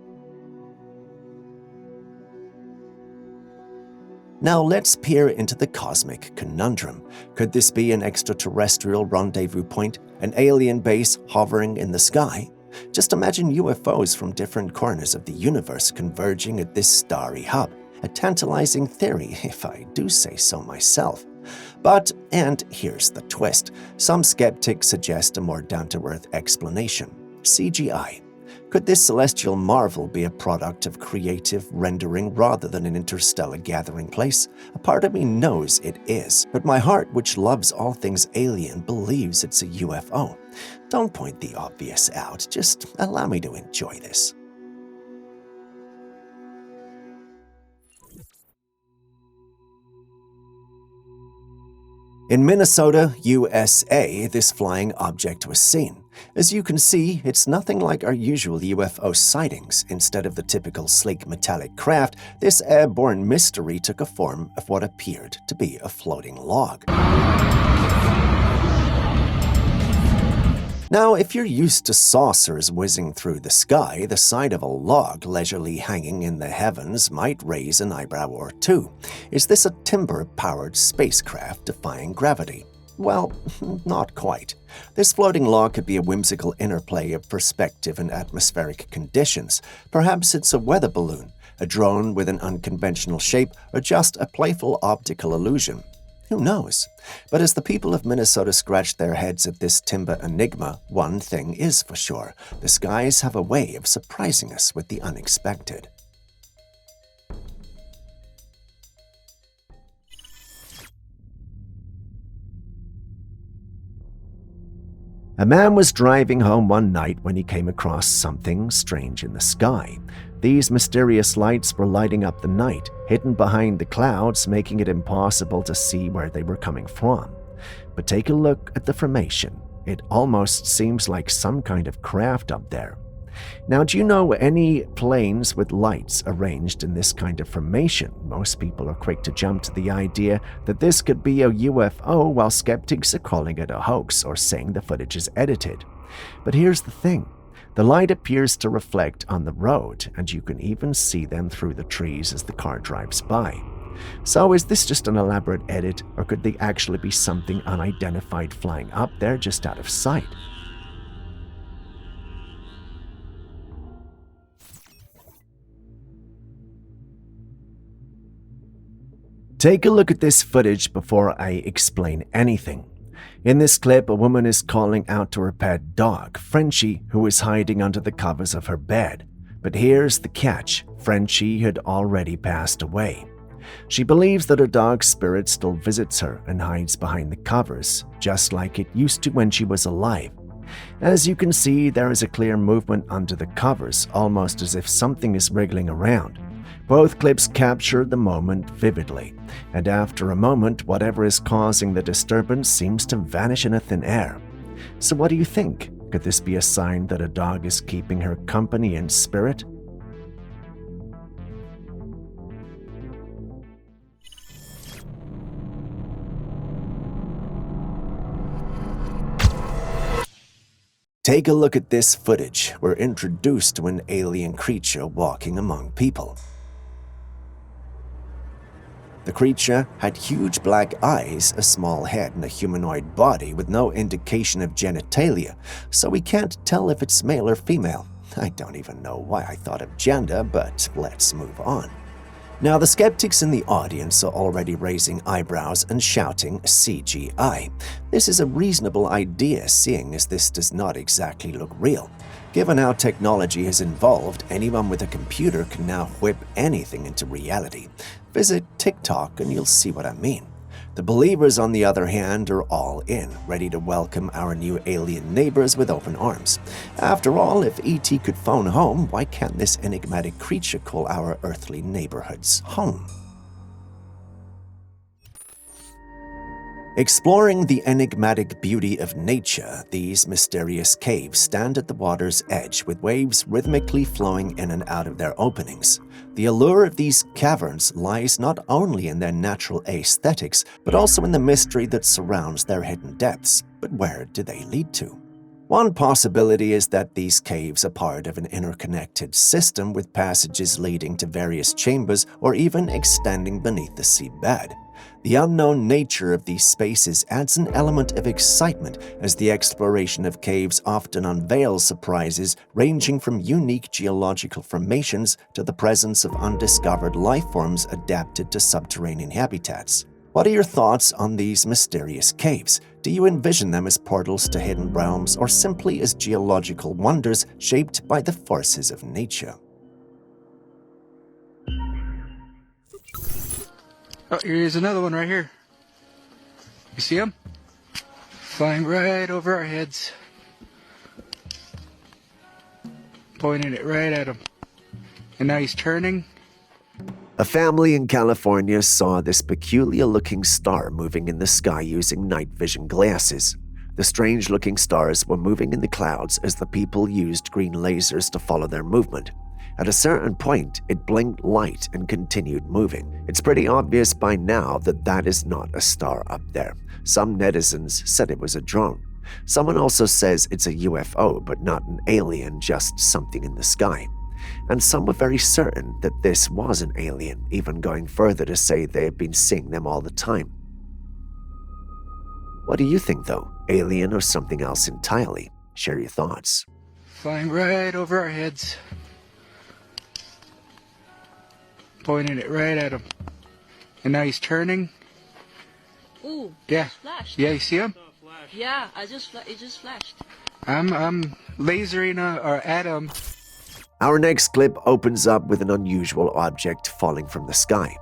Now let's peer into the cosmic conundrum. Could this be an extraterrestrial rendezvous point, an alien base hovering in the sky? Just imagine UFOs from different corners of the universe converging at this starry hub. A tantalizing theory, if I do say so myself. But, and here's the twist, some skeptics suggest a more down-to-earth explanation: CGI. Could this celestial marvel be a product of creative rendering rather than an interstellar gathering place? A part of me knows it is, but my heart, which loves all things alien, believes it's a UFO. Don't point the obvious out, just allow me to enjoy this. In Minnesota, USA, this flying object was seen. As you can see, it's nothing like our usual UFO sightings. Instead of the typical sleek metallic craft, this airborne mystery took a form of what appeared to be a floating log. Now, if you're used to saucers whizzing through the sky, the sight of a log leisurely hanging in the heavens might raise an eyebrow or two. Is this a timber-powered spacecraft defying gravity? Well, not quite. This floating log could be a whimsical interplay of perspective and atmospheric conditions. Perhaps it's a weather balloon, a drone with an unconventional shape, or just a playful optical illusion. Who knows? But as the people of Minnesota scratch their heads at this timber enigma, one thing is for sure: the skies have a way of surprising us with the unexpected. A man was driving home one night when he came across something strange in the sky. These mysterious lights were lighting up the night, hidden behind the clouds, making it impossible to see where they were coming from. But take a look at the formation. It almost seems like some kind of craft up there. Now, do you know any planes with lights arranged in this kind of formation? Most people are quick to jump to the idea that this could be a UFO, while skeptics are calling it a hoax or saying the footage is edited. But here's the thing. The light appears to reflect on the road, and you can even see them through the trees as the car drives by. So is this just an elaborate edit, or could they actually be something unidentified flying up there just out of sight? Take a look at this footage before I explain anything. In this clip, a woman is calling out to her pet dog, Frenchie, who is hiding under the covers of her bed. But here's the catch: Frenchie had already passed away. She believes that her dog's spirit still visits her and hides behind the covers, just like it used to when she was alive. As you can see, there is a clear movement under the covers, almost as if something is wriggling around. Both clips capture the moment vividly, and after a moment, whatever is causing the disturbance seems to vanish in a thin air. So what do you think? Could this be a sign that a dog is keeping her company in spirit? Take a look at this footage. We're introduced to an alien creature walking among people. The creature had huge black eyes, a small head, and a humanoid body with no indication of genitalia, so we can't tell if it's male or female. I don't even know why I thought of gender, but let's move on. Now, the skeptics in the audience are already raising eyebrows and shouting CGI. This is a reasonable idea, seeing as this does not exactly look real. Given how technology has evolved, anyone with a computer can now whip anything into reality. Visit TikTok and you'll see what I mean. The believers, on the other hand, are all in, ready to welcome our new alien neighbors with open arms. After all, if ET could phone home, why can't this enigmatic creature call our earthly neighborhoods home? Exploring the enigmatic beauty of nature, these mysterious caves stand at the water's edge with waves rhythmically flowing in and out of their openings. The allure of these caverns lies not only in their natural aesthetics, but also in the mystery that surrounds their hidden depths. But where do they lead to? One possibility is that these caves are part of an interconnected system with passages leading to various chambers or even extending beneath the seabed. The unknown nature of these spaces adds an element of excitement, as the exploration of caves often unveils surprises ranging from unique geological formations to the presence of undiscovered life forms adapted to subterranean habitats. What are your thoughts on these mysterious caves? Do you envision them as portals to hidden realms, or simply as geological wonders shaped by the forces of nature? Oh, here's another one right here. You see him? Flying right over our heads. Pointing it right at him. And now he's turning. A family in California saw this peculiar-looking star moving in the sky using night vision glasses. The strange-looking stars were moving in the clouds as the people used green lasers to follow their movement. At a certain point, it blinked light and continued moving. It's pretty obvious by now that that is not a star up there. Some netizens said it was a drone. Someone also says it's a UFO, but not an alien, just something in the sky. And some were very certain that this was an alien, even going further to say they had been seeing them all the time. What do you think, though? Alien or something else entirely? Share your thoughts. Flying right over our heads. Pointing it right at him. And now he's turning. Ooh, Yeah. flashed. Yeah, you see him? Yeah, it just flashed. I'm lasering at him. Our next clip opens up with an unusual object falling from the sky.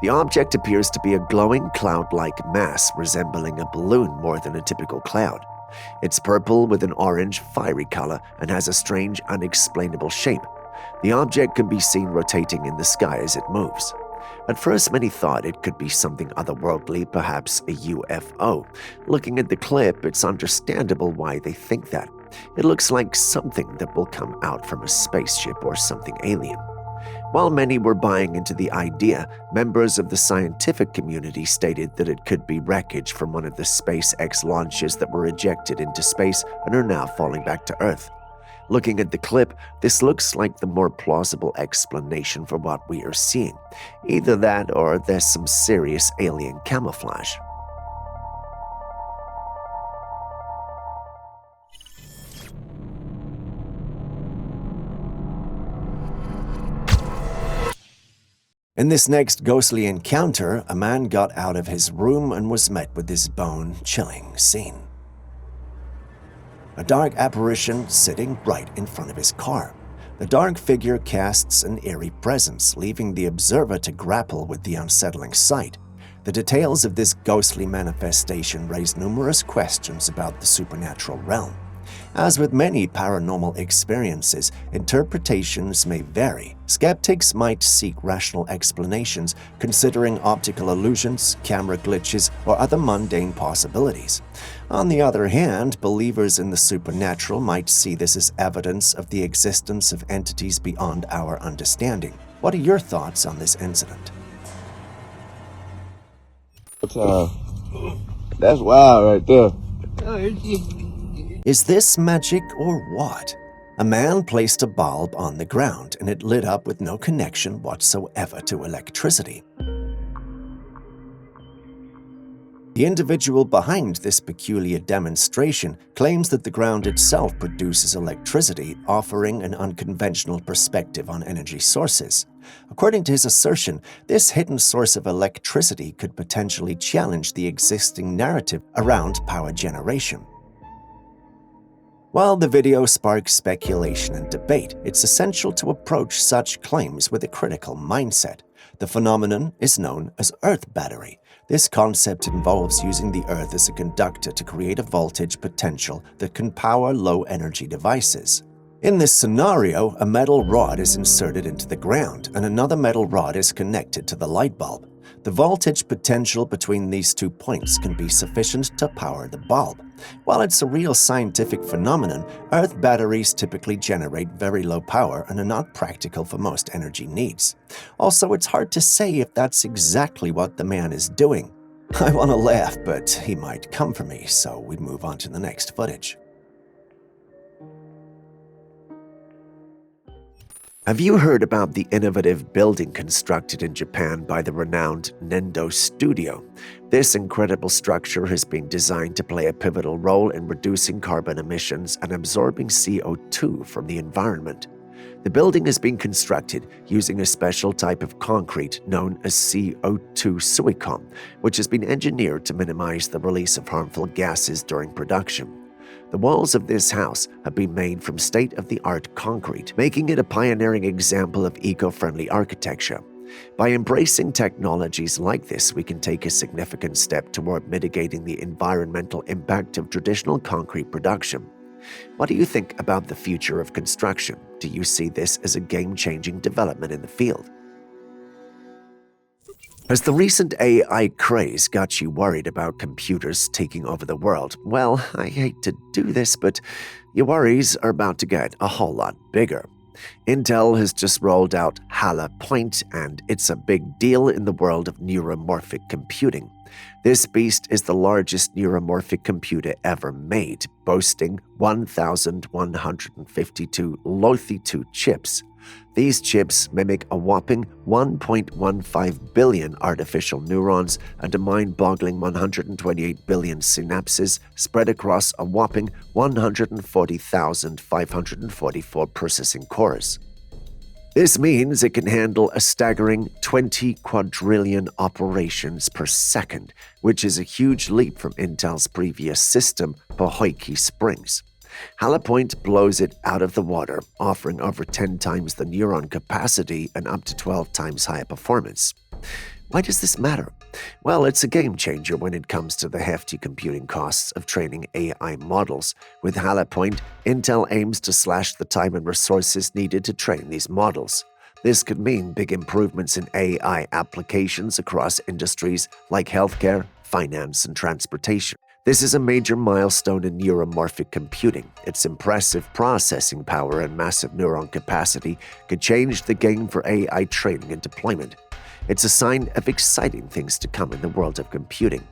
The object appears to be a glowing cloud-like mass resembling a balloon more than a typical cloud. It's purple with an orange, fiery color and has a strange, unexplainable shape. The object can be seen rotating in the sky as it moves. At first, many thought it could be something otherworldly, perhaps a UFO. Looking at the clip, it's understandable why they think that. It looks like something that will come out from a spaceship or something alien. While many were buying into the idea, members of the scientific community stated that it could be wreckage from one of the SpaceX launches that were ejected into space and are now falling back to Earth. Looking at the clip, this looks like the more plausible explanation for what we are seeing. Either that or there's some serious alien camouflage. In this next ghostly encounter, a man got out of his room and was met with this bone-chilling scene. A dark apparition sitting right in front of his car. The dark figure casts an eerie presence, leaving the observer to grapple with the unsettling sight. The details of this ghostly manifestation raise numerous questions about the supernatural realm. As with many paranormal experiences, interpretations may vary. Skeptics might seek rational explanations, considering optical illusions, camera glitches, or other mundane possibilities. On the other hand, believers in the supernatural might see this as evidence of the existence of entities beyond our understanding. What are your thoughts on this incident? That's wild right there. Is this magic or what? A man placed a bulb on the ground and it lit up with no connection whatsoever to electricity. The individual behind this peculiar demonstration claims that the ground itself produces electricity, offering an unconventional perspective on energy sources. According to his assertion, this hidden source of electricity could potentially challenge the existing narrative around power generation. While the video sparks speculation and debate, it's essential to approach such claims with a critical mindset. The phenomenon is known as Earth battery. This concept involves using the Earth as a conductor to create a voltage potential that can power low-energy devices. In this scenario, a metal rod is inserted into the ground and another metal rod is connected to the light bulb. The voltage potential between these 2 points can be sufficient to power the bulb. While it's a real scientific phenomenon, Earth batteries typically generate very low power and are not practical for most energy needs. Also, it's hard to say if that's exactly what the man is doing. I want to laugh, but he might come for me, so we move on to the next footage. Have you heard about the innovative building constructed in Japan by the renowned Nendo Studio? This incredible structure has been designed to play a pivotal role in reducing carbon emissions and absorbing CO2 from the environment. The building has been constructed using a special type of concrete known as CO2 suicom, which has been engineered to minimize the release of harmful gases during production. The walls of this house have been made from state-of-the-art concrete, making it a pioneering example of eco-friendly architecture. By embracing technologies like this, we can take a significant step toward mitigating the environmental impact of traditional concrete production. What do you think about the future of construction? Do you see this as a game-changing development in the field? Has the recent AI craze got you worried about computers taking over the world? Well, I hate to do this, but your worries are about to get a whole lot bigger. Intel has just rolled out Hala Point, and it's a big deal in the world of neuromorphic computing. This beast is the largest neuromorphic computer ever made, boasting 1,152 Lothi-2 chips. These chips mimic a whopping 1.15 billion artificial neurons and a mind-boggling 128 billion synapses spread across a whopping 140,544 processing cores. This means it can handle a staggering 20 quadrillion operations per second, which is a huge leap from Intel's previous system, Pohoiki Springs. Hala Point blows it out of the water, offering over 10 times the neuron capacity and up to 12 times higher performance. Why does this matter? Well, it's a game changer when it comes to the hefty computing costs of training AI models. With Hala Point, Intel aims to slash the time and resources needed to train these models. This could mean big improvements in AI applications across industries like healthcare, finance, and transportation. This is a major milestone in neuromorphic computing. Its impressive processing power and massive neuron capacity could change the game for AI training and deployment. It's a sign of exciting things to come in the world of computing.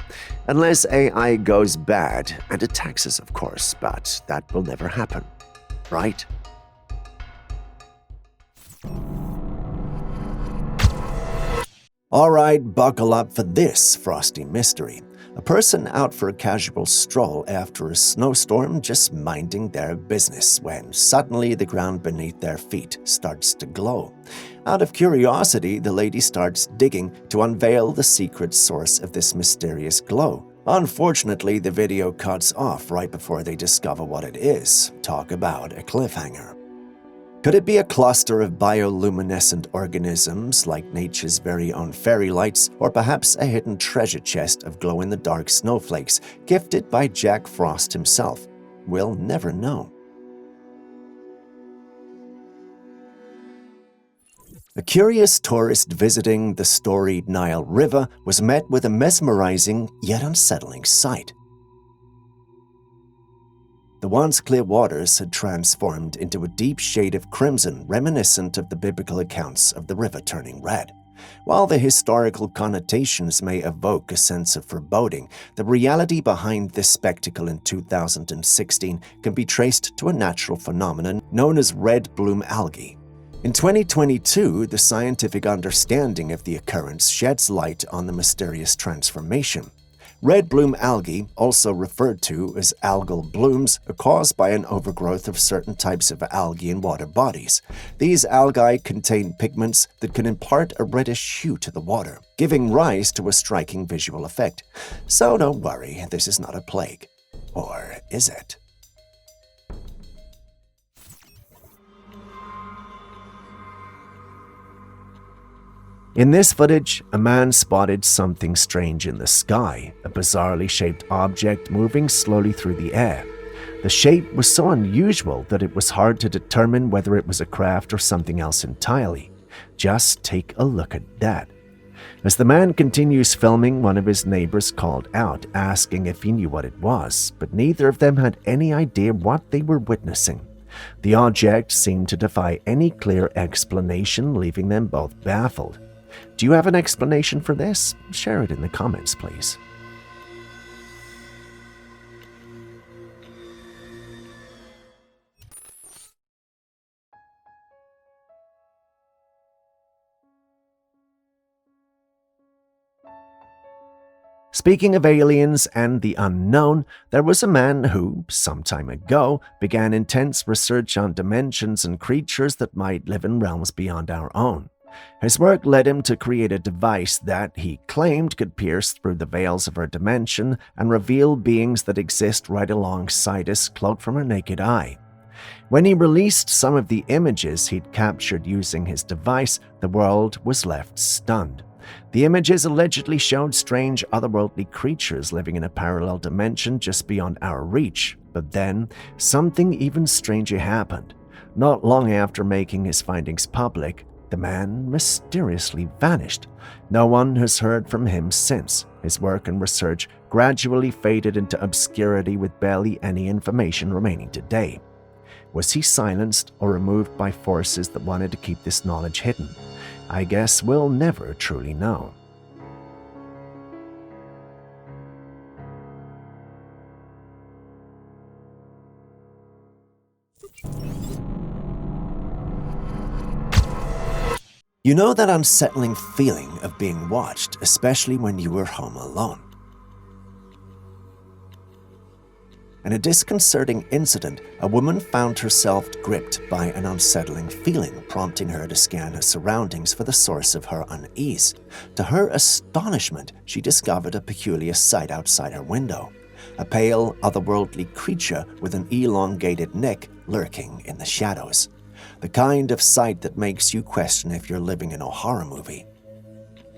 Unless AI goes bad and attacks us, of course, but that will never happen, right? All right, buckle up for this frosty mystery. A person out for a casual stroll after a snowstorm, just minding their business, when suddenly the ground beneath their feet starts to glow. Out of curiosity, the lady starts digging to unveil the secret source of this mysterious glow. Unfortunately, the video cuts off right before they discover what it is. Talk about a cliffhanger. Could it be a cluster of bioluminescent organisms like nature's very own fairy lights, or perhaps a hidden treasure chest of glow-in-the-dark snowflakes gifted by Jack Frost himself? We'll never know. A curious tourist visiting the storied Nile River was met with a mesmerizing yet unsettling sight. The once clear waters had transformed into a deep shade of crimson reminiscent of the biblical accounts of the river turning red. While the historical connotations may evoke a sense of foreboding, the reality behind this spectacle in 2016 can be traced to a natural phenomenon known as red bloom algae. In 2022, the scientific understanding of the occurrence sheds light on the mysterious transformation. Red bloom algae, also referred to as algal blooms, are caused by an overgrowth of certain types of algae in water bodies. These algae contain pigments that can impart a reddish hue to the water, giving rise to a striking visual effect. So don't worry, this is not a plague. Or is it? In this footage, a man spotted something strange in the sky, a bizarrely shaped object moving slowly through the air. The shape was so unusual that it was hard to determine whether it was a craft or something else entirely. Just take a look at that. As the man continues filming, one of his neighbors called out, asking if he knew what it was, but neither of them had any idea what they were witnessing. The object seemed to defy any clear explanation, leaving them both baffled. Do you have an explanation for this? Share it in the comments, please. Speaking of aliens and the unknown, there was a man who, some time ago, began intense research on dimensions and creatures that might live in realms beyond our own. His work led him to create a device that he claimed could pierce through the veils of our dimension and reveal beings that exist right alongside us, cloaked from our naked eye. When he released some of the images he'd captured using his device, the world was left stunned. The images allegedly showed strange otherworldly creatures living in a parallel dimension just beyond our reach. But then, something even stranger happened. Not long after making his findings public, the man mysteriously vanished. No one has heard from him since. His work and research gradually faded into obscurity with barely any information remaining today. Was he silenced or removed by forces that wanted to keep this knowledge hidden? I guess we'll never truly know. You know that unsettling feeling of being watched, especially when you were home alone. In a disconcerting incident, a woman found herself gripped by an unsettling feeling, prompting her to scan her surroundings for the source of her unease. To her astonishment, she discovered a peculiar sight outside her window. A pale, otherworldly creature with an elongated neck lurking in the shadows. The kind of sight that makes you question if you're living in a horror movie.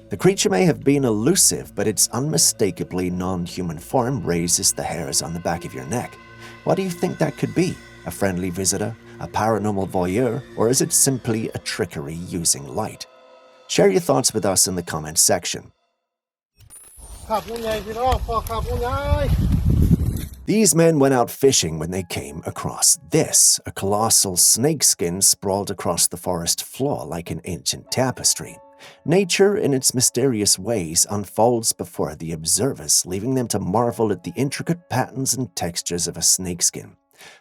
The creature may have been elusive, but its unmistakably non-human form raises the hairs on the back of your neck. What do you think that could be? A friendly visitor? A paranormal voyeur? Or is it simply a trickery using light? Share your thoughts with us in the comments section. These men went out fishing when they came across this, a colossal snakeskin sprawled across the forest floor like an ancient tapestry. Nature, in its mysterious ways, unfolds before the observers, leaving them to marvel at the intricate patterns and textures of a snakeskin.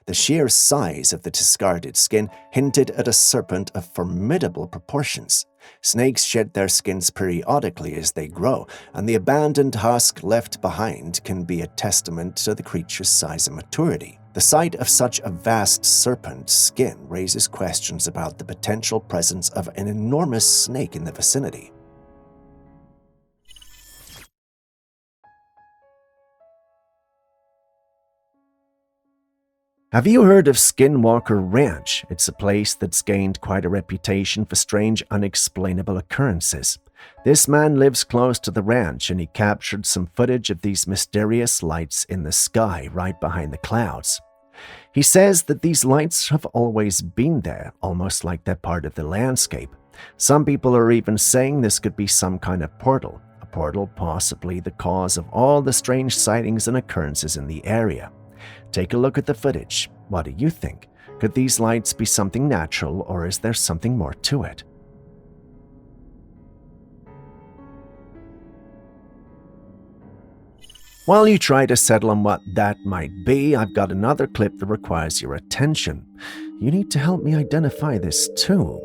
The sheer size of the discarded skin hinted at a serpent of formidable proportions. Snakes shed their skins periodically as they grow, and the abandoned husk left behind can be a testament to the creature's size and maturity. The sight of such a vast serpent skin raises questions about the potential presence of an enormous snake in the vicinity. Have you heard of Skinwalker Ranch? It's a place that's gained quite a reputation for strange, unexplainable occurrences. This man lives close to the ranch, and he captured some footage of these mysterious lights in the sky right behind the clouds. He says that these lights have always been there, almost like they're part of the landscape. Some people are even saying this could be some kind of portal, a portal possibly the cause of all the strange sightings and occurrences in the area. Take a look at the footage. What do you think? Could these lights be something natural, or is there something more to it? While you try to settle on what that might be, I've got another clip that requires your attention. You need to help me identify this too.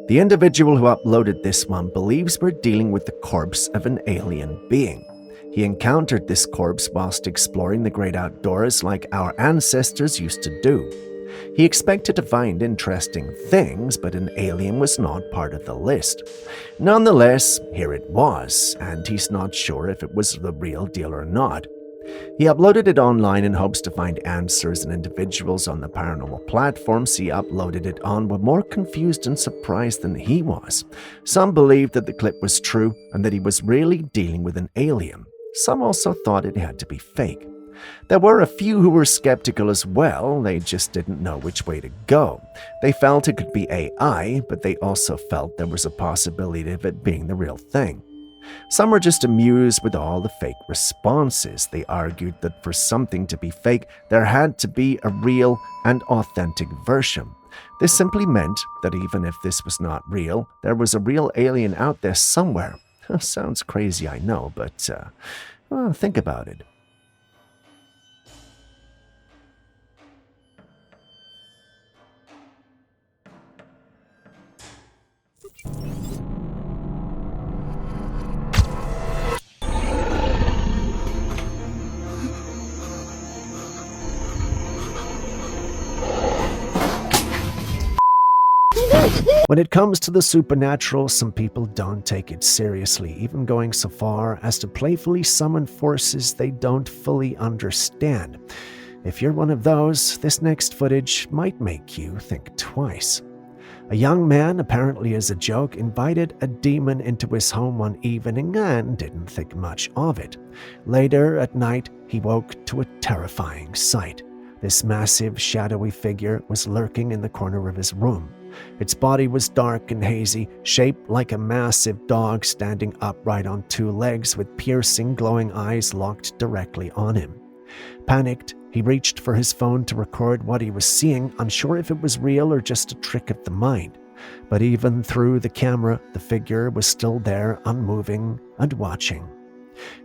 The individual who uploaded this one believes we're dealing with the corpse of an alien being. He encountered this corpse whilst exploring the great outdoors like our ancestors used to do. He expected to find interesting things, but an alien was not part of the list. Nonetheless, here it was, and he's not sure if it was the real deal or not. He uploaded it online in hopes to find answers, and individuals on the paranormal platforms he uploaded it on were more confused and surprised than he was. Some believed that the clip was true and that he was really dealing with an alien. Some also thought it had to be fake. There were a few who were skeptical as well. They just didn't know which way to go. They felt it could be AI, but they also felt there was a possibility of it being the real thing. Some were just amused with all the fake responses. They argued that for something to be fake, there had to be a real and authentic version. This simply meant that even if this was not real, there was a real alien out there somewhere. Sounds crazy, I know, but think about it. When it comes to the supernatural, some people don't take it seriously, even going so far as to playfully summon forces they don't fully understand. If you're one of those, this next footage might make you think twice. A young man, apparently as a joke, invited a demon into his home one evening and didn't think much of it. Later at night, he woke to a terrifying sight. This massive, shadowy figure was lurking in the corner of his room. Its body was dark and hazy, shaped like a massive dog standing upright on two legs with piercing, glowing eyes locked directly on him. Panicked, he reached for his phone to record what he was seeing, unsure if it was real or just a trick of the mind. But even through the camera, the figure was still there, unmoving and watching.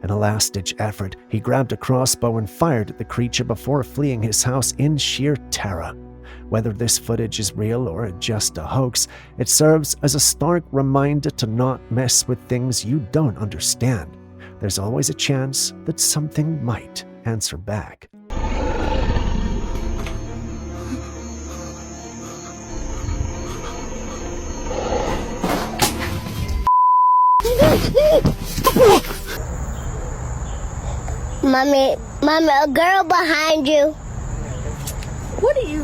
In a last-ditch effort, he grabbed a crossbow and fired at the creature before fleeing his house in sheer terror. Whether this footage is real or just a hoax, it serves as a stark reminder to not mess with things you don't understand. There's always a chance that something might answer back. Mommy, a girl behind you. What are you?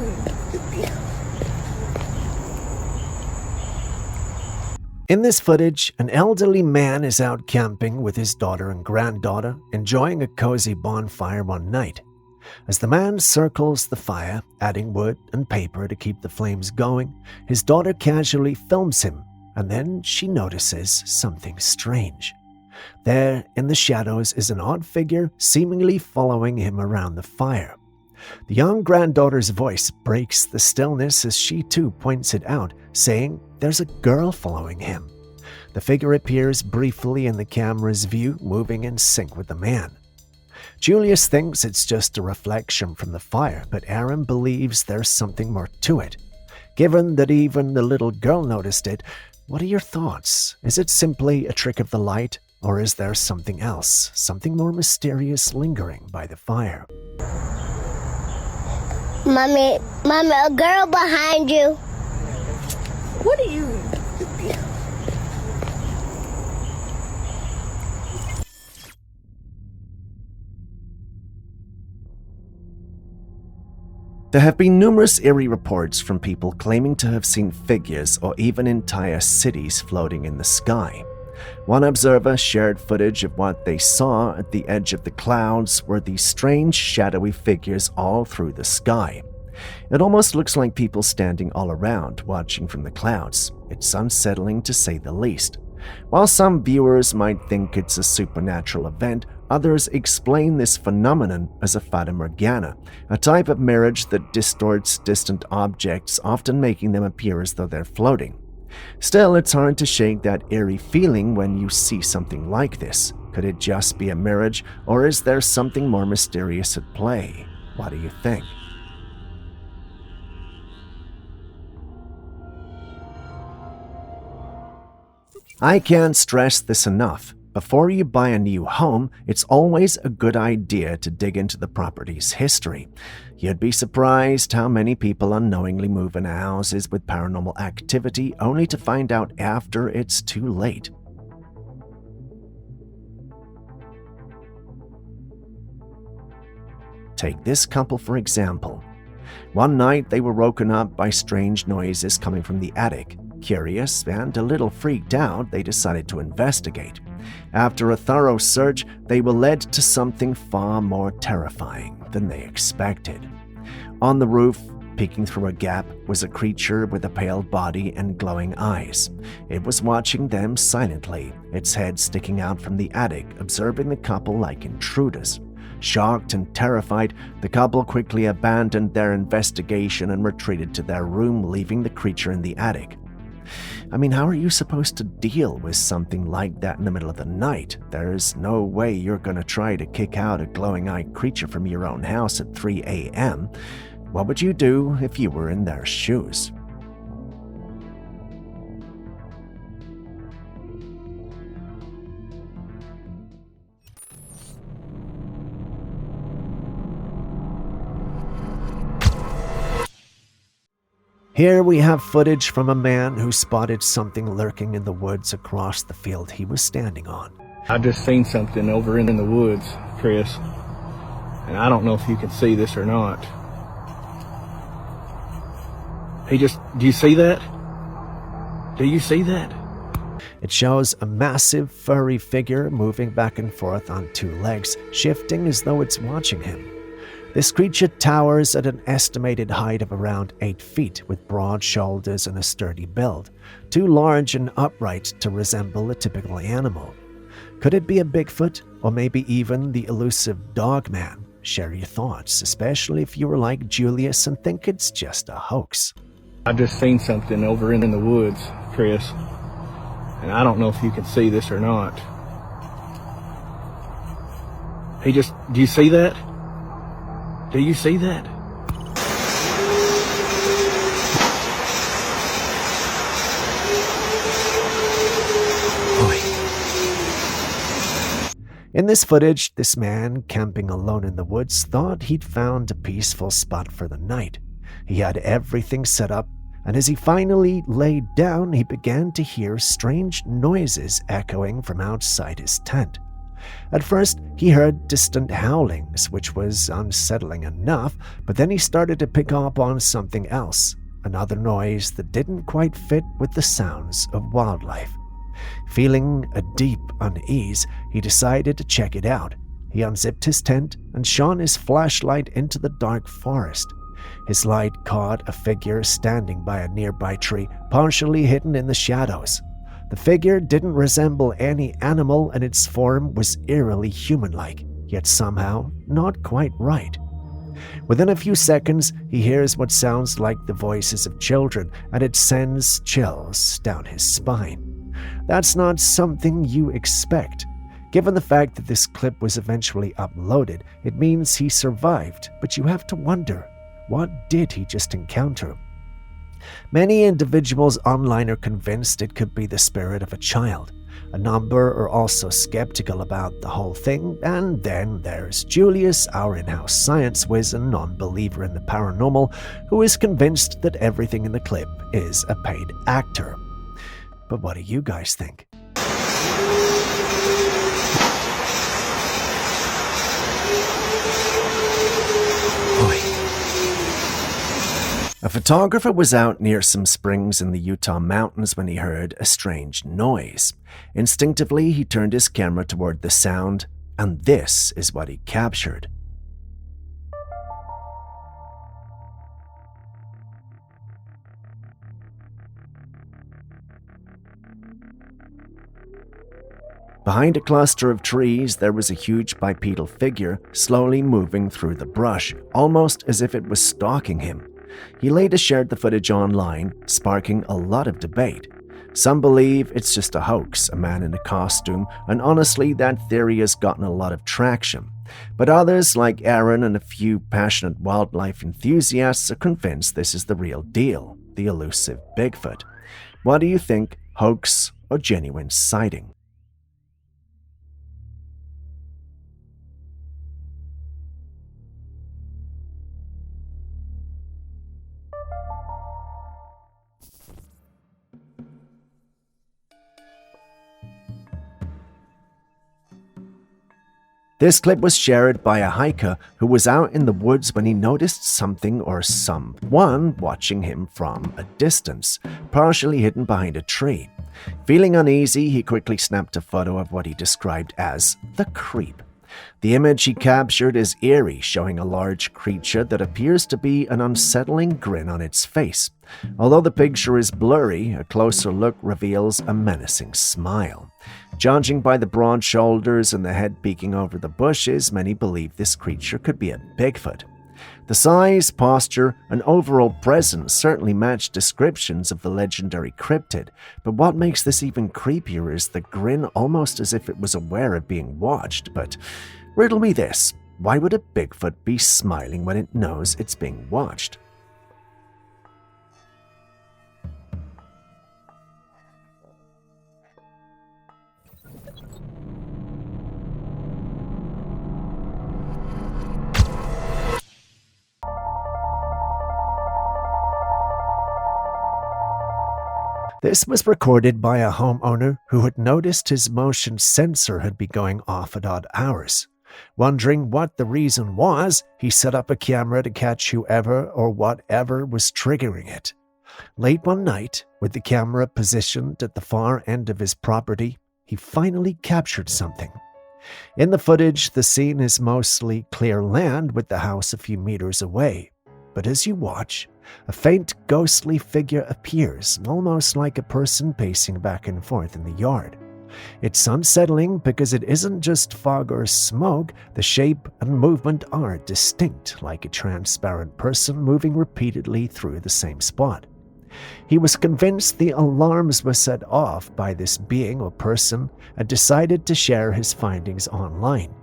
In this footage, an elderly man is out camping with his daughter and granddaughter, enjoying a cozy bonfire one night. As the man circles the fire, adding wood and paper to keep the flames going, his daughter casually films him, and then she notices something strange. There, in the shadows, is an odd figure seemingly following him around the fire. The young granddaughter's voice breaks the stillness as she too points it out, saying there's a girl following him. The figure appears briefly in the camera's view, moving in sync with the man. Julius thinks it's just a reflection from the fire, but Aaron believes there's something more to it. Given that even the little girl noticed it, what are your thoughts? Is it simply a trick of the light, or is there something else, something more mysterious lingering by the fire? Mommy, a girl behind you. What are you? There have been numerous eerie reports from people claiming to have seen figures or even entire cities floating in the sky. One observer shared footage of what they saw at the edge of the clouds were these strange shadowy figures all through the sky. It almost looks like people standing all around, watching from the clouds. It's unsettling to say the least. While some viewers might think it's a supernatural event, others explain this phenomenon as a fata morgana, a type of mirage that distorts distant objects, often making them appear as though they're floating. Still, it's hard to shake that eerie feeling when you see something like this. Could it just be a mirage, or is there something more mysterious at play? What do you think? I can't stress this enough. Before you buy a new home, it's always a good idea to dig into the property's history. You'd be surprised how many people unknowingly move into houses with paranormal activity only to find out after it's too late. Take this couple for example. One night they were woken up by strange noises coming from the attic. Curious and a little freaked out, they decided to investigate. After a thorough search, they were led to something far more terrifying than they expected. On the roof, peeking through a gap, was a creature with a pale body and glowing eyes. It was watching them silently, its head sticking out from the attic, observing the couple like intruders. Shocked and terrified, the couple quickly abandoned their investigation and retreated to their room, leaving the creature in the attic. I mean, how are you supposed to deal with something like that in the middle of the night? There's no way you're going to try to kick out a glowing-eyed creature from your own house at 3 a.m. What would you do if you were in their shoes? Here we have footage from a man who spotted something lurking in the woods across the field he was standing on. I just seen something over in the woods, Chris. And I don't know if you can see this or not. Do you see that? Do you see that? It shows a massive furry figure moving back and forth on two legs, shifting as though it's watching him. This creature towers at an estimated height of around 8 feet, with broad shoulders and a sturdy build, too large and upright to resemble a typical animal. Could it be a Bigfoot, or maybe even the elusive Dogman? Share your thoughts, especially if you were like Julius and think it's just a hoax. I've just seen something over in the woods, Chris. And I don't know if you can see this or not. Do you see that? Do you see that? In this footage, this man, camping alone in the woods, thought he'd found a peaceful spot for the night. He had everything set up, and as he finally laid down, he began to hear strange noises echoing from outside his tent. At first, he heard distant howlings, which was unsettling enough, but then he started to pick up on something else, another noise that didn't quite fit with the sounds of wildlife. Feeling a deep unease, he decided to check it out. He unzipped his tent and shone his flashlight into the dark forest. His light caught a figure standing by a nearby tree, partially hidden in the shadows. The figure didn't resemble any animal, and its form was eerily human-like, yet somehow not quite right. Within a few seconds, he hears what sounds like the voices of children, and it sends chills down his spine. That's not something you expect. Given the fact that this clip was eventually uploaded, it means he survived, but you have to wonder, what did he just encounter? Many individuals online are convinced it could be the spirit of a child. A number are also skeptical about the whole thing, and then there's Julius, our in-house science whiz and non-believer in the paranormal, who is convinced that everything in the clip is a paid actor. But what do you guys think? A photographer was out near some springs in the Utah mountains when he heard a strange noise. Instinctively, he turned his camera toward the sound, and this is what he captured. Behind a cluster of trees, there was a huge bipedal figure slowly moving through the brush, almost as if it was stalking him. He later shared the footage online, sparking a lot of debate. Some believe it's just a hoax, a man in a costume, and honestly, that theory has gotten a lot of traction. But others, like Aaron and a few passionate wildlife enthusiasts, are convinced this is the real deal, the elusive Bigfoot. What do you think, hoax or genuine sighting? This clip was shared by a hiker who was out in the woods when he noticed something or someone watching him from a distance, partially hidden behind a tree. Feeling uneasy, he quickly snapped a photo of what he described as the creep. The image he captured is eerie, showing a large creature that appears to be an unsettling grin on its face. Although the picture is blurry, a closer look reveals a menacing smile. Judging by the broad shoulders and the head peeking over the bushes, many believe this creature could be a Bigfoot. The size, posture, and overall presence certainly match descriptions of the legendary cryptid, but what makes this even creepier is the grin, almost as if it was aware of being watched. But riddle me this, why would a Bigfoot be smiling when it knows it's being watched? This was recorded by a homeowner who had noticed his motion sensor had been going off at odd hours. Wondering what the reason was, he set up a camera to catch whoever or whatever was triggering it. Late one night, with the camera positioned at the far end of his property, he finally captured something. In the footage, the scene is mostly clear land with the house a few meters away. But as you watch, a faint ghostly figure appears, almost like a person pacing back and forth in the yard. It's unsettling because it isn't just fog or smoke, the shape and movement are distinct, like a transparent person moving repeatedly through the same spot. He was convinced the alarms were set off by this being or person and decided to share his findings online.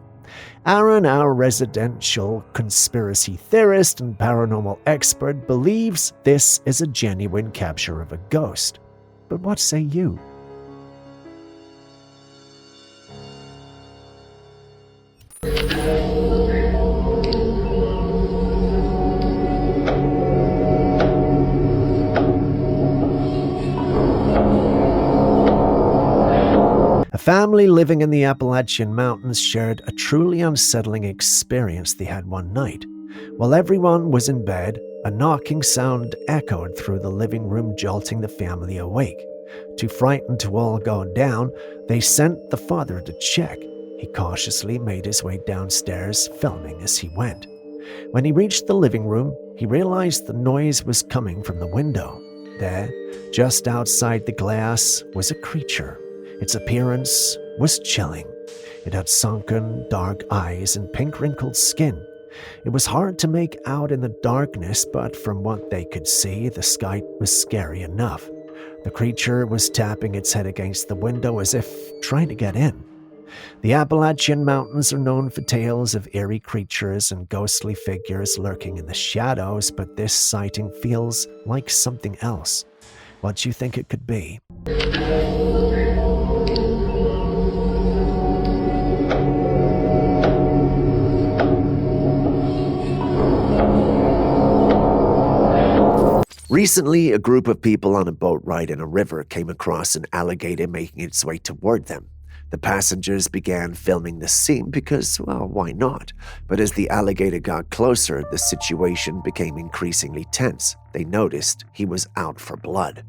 Aaron, our residential conspiracy theorist and paranormal expert, believes this is a genuine capture of a ghost. But what say you? A family living in the Appalachian Mountains shared a truly unsettling experience they had one night. While everyone was in bed, a knocking sound echoed through the living room, jolting the family awake. Too frightened to all go down, they sent the father to check. He cautiously made his way downstairs, filming as he went. When he reached the living room, he realized the noise was coming from the window. There, just outside the glass, was a creature. Its appearance was chilling. It had sunken, dark eyes and pink wrinkled skin. It was hard to make out in the darkness, but from what they could see, the sight was scary enough. The creature was tapping its head against the window as if trying to get in. The Appalachian Mountains are known for tales of eerie creatures and ghostly figures lurking in the shadows, but this sighting feels like something else. What do you think it could be? Recently, a group of people on a boat ride in a river came across an alligator making its way toward them. The passengers began filming the scene because, well, why not? But as the alligator got closer, the situation became increasingly tense. They noticed he was out for blood.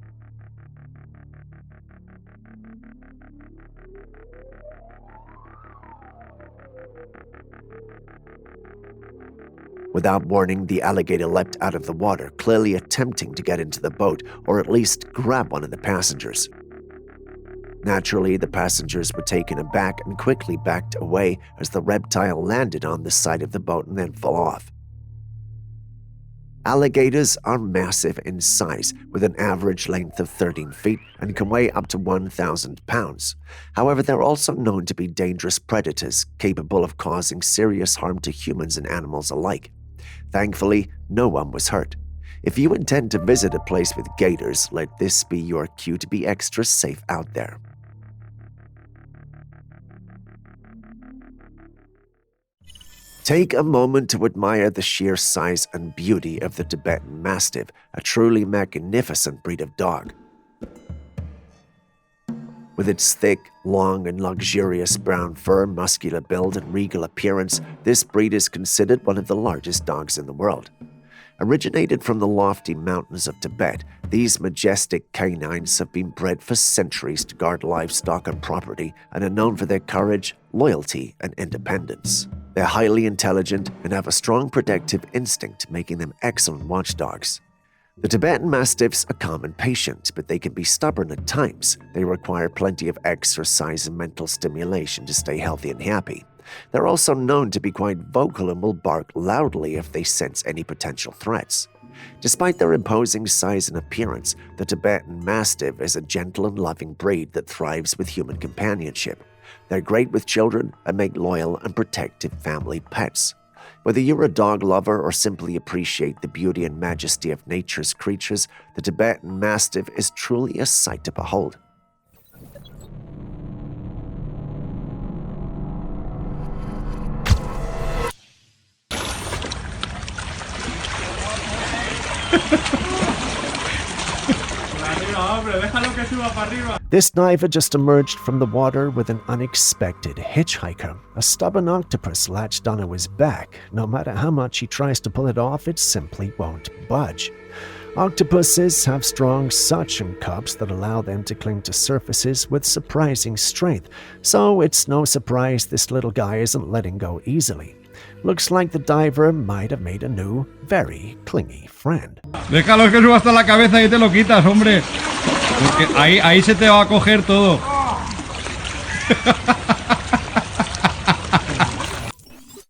Without warning, the alligator leapt out of the water, clearly attempting to get into the boat, or at least grab one of the passengers. Naturally, the passengers were taken aback and quickly backed away as the reptile landed on the side of the boat and then fell off. Alligators are massive in size, with an average length of 13 feet and can weigh up to 1,000 pounds. However, they're also known to be dangerous predators, capable of causing serious harm to humans and animals alike. Thankfully, no one was hurt. If you intend to visit a place with gators, let this be your cue to be extra safe out there. Take a moment to admire the sheer size and beauty of the Tibetan Mastiff, a truly magnificent breed of dog. With its thick, long, and luxurious brown fur, muscular build, and regal appearance, this breed is considered one of the largest dogs in the world. Originated from the lofty mountains of Tibet, these majestic canines have been bred for centuries to guard livestock and property and are known for their courage, loyalty, and independence. They're highly intelligent and have a strong protective instinct, making them excellent watchdogs. The Tibetan Mastiffs are calm and patient, but they can be stubborn at times. They require plenty of exercise and mental stimulation to stay healthy and happy. They're also known to be quite vocal and will bark loudly if they sense any potential threats. Despite their imposing size and appearance, the Tibetan Mastiff is a gentle and loving breed that thrives with human companionship. They're great with children and make loyal and protective family pets. Whether you're a dog lover or simply appreciate the beauty and majesty of nature's creatures, the Tibetan Mastiff is truly a sight to behold. Laugh it off. This diver just emerged from the water with an unexpected hitchhiker. A stubborn octopus latched onto his back. No matter how much he tries to pull it off, it simply won't budge. Octopuses have strong suction cups that allow them to cling to surfaces with surprising strength, so it's no surprise this little guy isn't letting go easily. Looks like the diver might have made a new, very clingy friend. Déjalo que suba hasta la cabeza y te lo quitas, hombre. Porque ahí se te va a coger todo.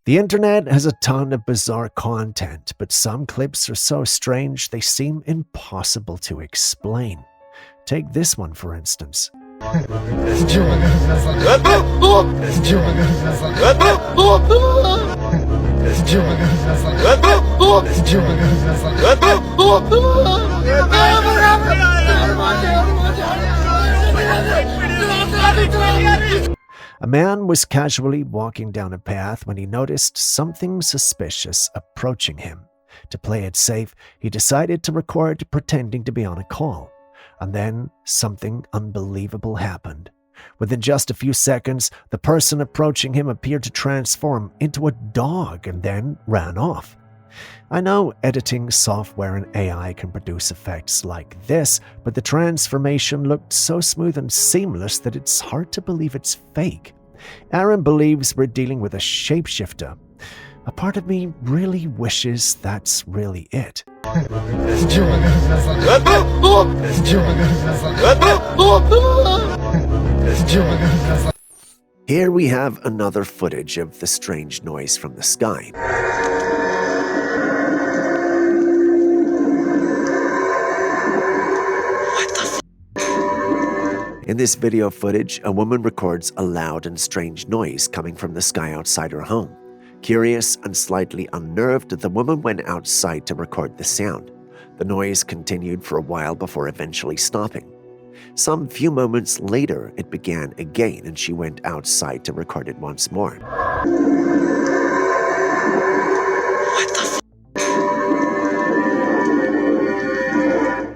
The internet has a ton of bizarre content, but some clips are so strange they seem impossible to explain. Take this one, for instance. A man was casually walking down a path when he noticed something suspicious approaching him. To play it safe, he decided to record pretending to be on a call. And then something unbelievable happened. Within just a few seconds, the person approaching him appeared to transform into a dog and then ran off. I know editing software and AI can produce effects like this, but the transformation looked so smooth and seamless that it's hard to believe it's fake. Aaron believes we're dealing with a shapeshifter. A part of me really wishes that's really it. Here we have another footage of the strange noise from the sky. In this video footage, a woman records a loud and strange noise coming from the sky outside her home. Curious and slightly unnerved, the woman went outside to record the sound. The noise continued for a while before eventually stopping. Some few moments later, it began again and she went outside to record it once more.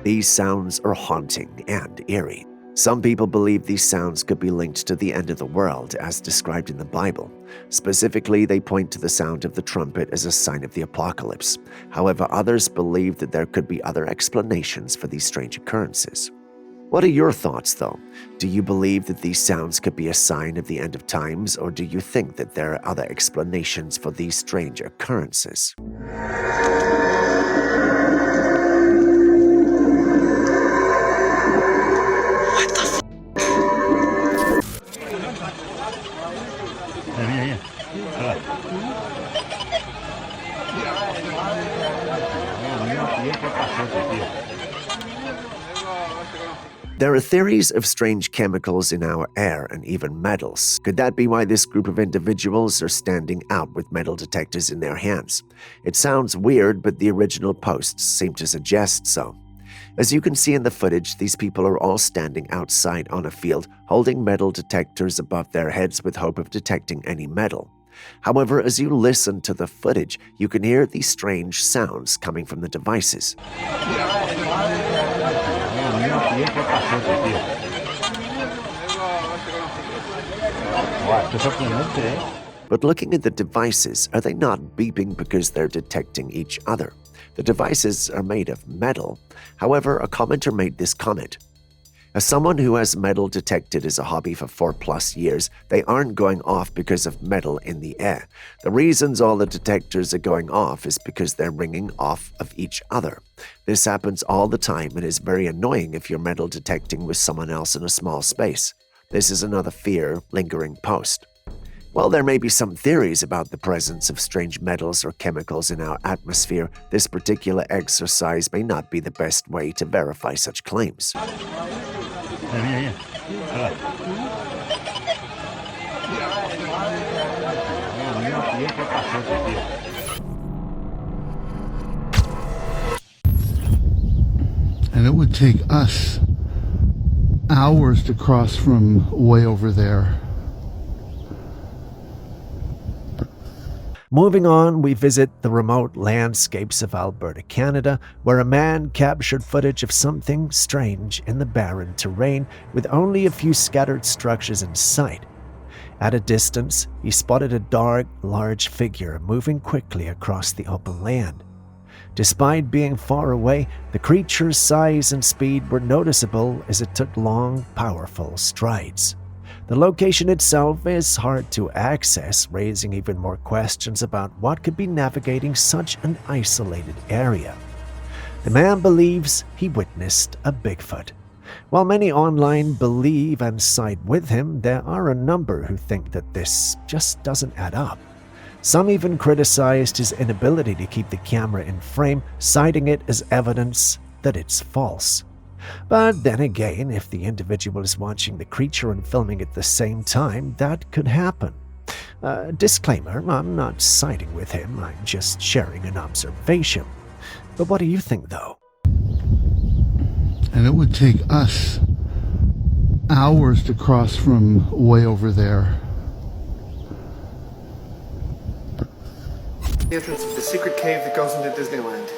These sounds are haunting and eerie. Some people believe these sounds could be linked to the end of the world as described in the Bible. Specifically, they point to the sound of the trumpet as a sign of the apocalypse. However, others believe that there could be other explanations for these strange occurrences. What are your thoughts, though? Do you believe that these sounds could be a sign of the end of times, or do you think that there are other explanations for these strange occurrences? There are theories of strange chemicals in our air and even metals. Could that be why this group of individuals are standing out with metal detectors in their hands? It sounds weird, but the original posts seem to suggest so. As you can see in the footage, these people are all standing outside on a field, holding metal detectors above their heads with hope of detecting any metal. However, as you listen to the footage, you can hear these strange sounds coming from the devices. But looking at the devices, are they not beeping because they're detecting each other? The devices are made of metal. However, a commenter made this comment. As someone who has metal detected as a hobby for 4+ years, they aren't going off because of metal in the air. The reasons all the detectors are going off is because they're ringing off of each other. This happens all the time and is very annoying if you're metal detecting with someone else in a small space. This is another fear lingering post. While there may be some theories about the presence of strange metals or chemicals in our atmosphere, this particular exercise may not be the best way to verify such claims. And it would take us hours to cross from way over there. Moving on, we visit the remote landscapes of Alberta, Canada, where a man captured footage of something strange in the barren terrain with only a few scattered structures in sight. At a distance, he spotted a dark, large figure moving quickly across the open land. Despite being far away, the creature's size and speed were noticeable as it took long, powerful strides. The location itself is hard to access, raising even more questions about what could be navigating such an isolated area. The man believes he witnessed a Bigfoot. While many online believe and side with him, there are a number who think that this just doesn't add up. Some even criticized his inability to keep the camera in frame, citing it as evidence that it's false. But then again, if the individual is watching the creature and filming at the same time, that could happen. Disclaimer, I'm not siding with him, I'm just sharing an observation. But what do you think, though? And it would take us hours to cross from way over there. The entrance of the secret cave that goes into Disneyland.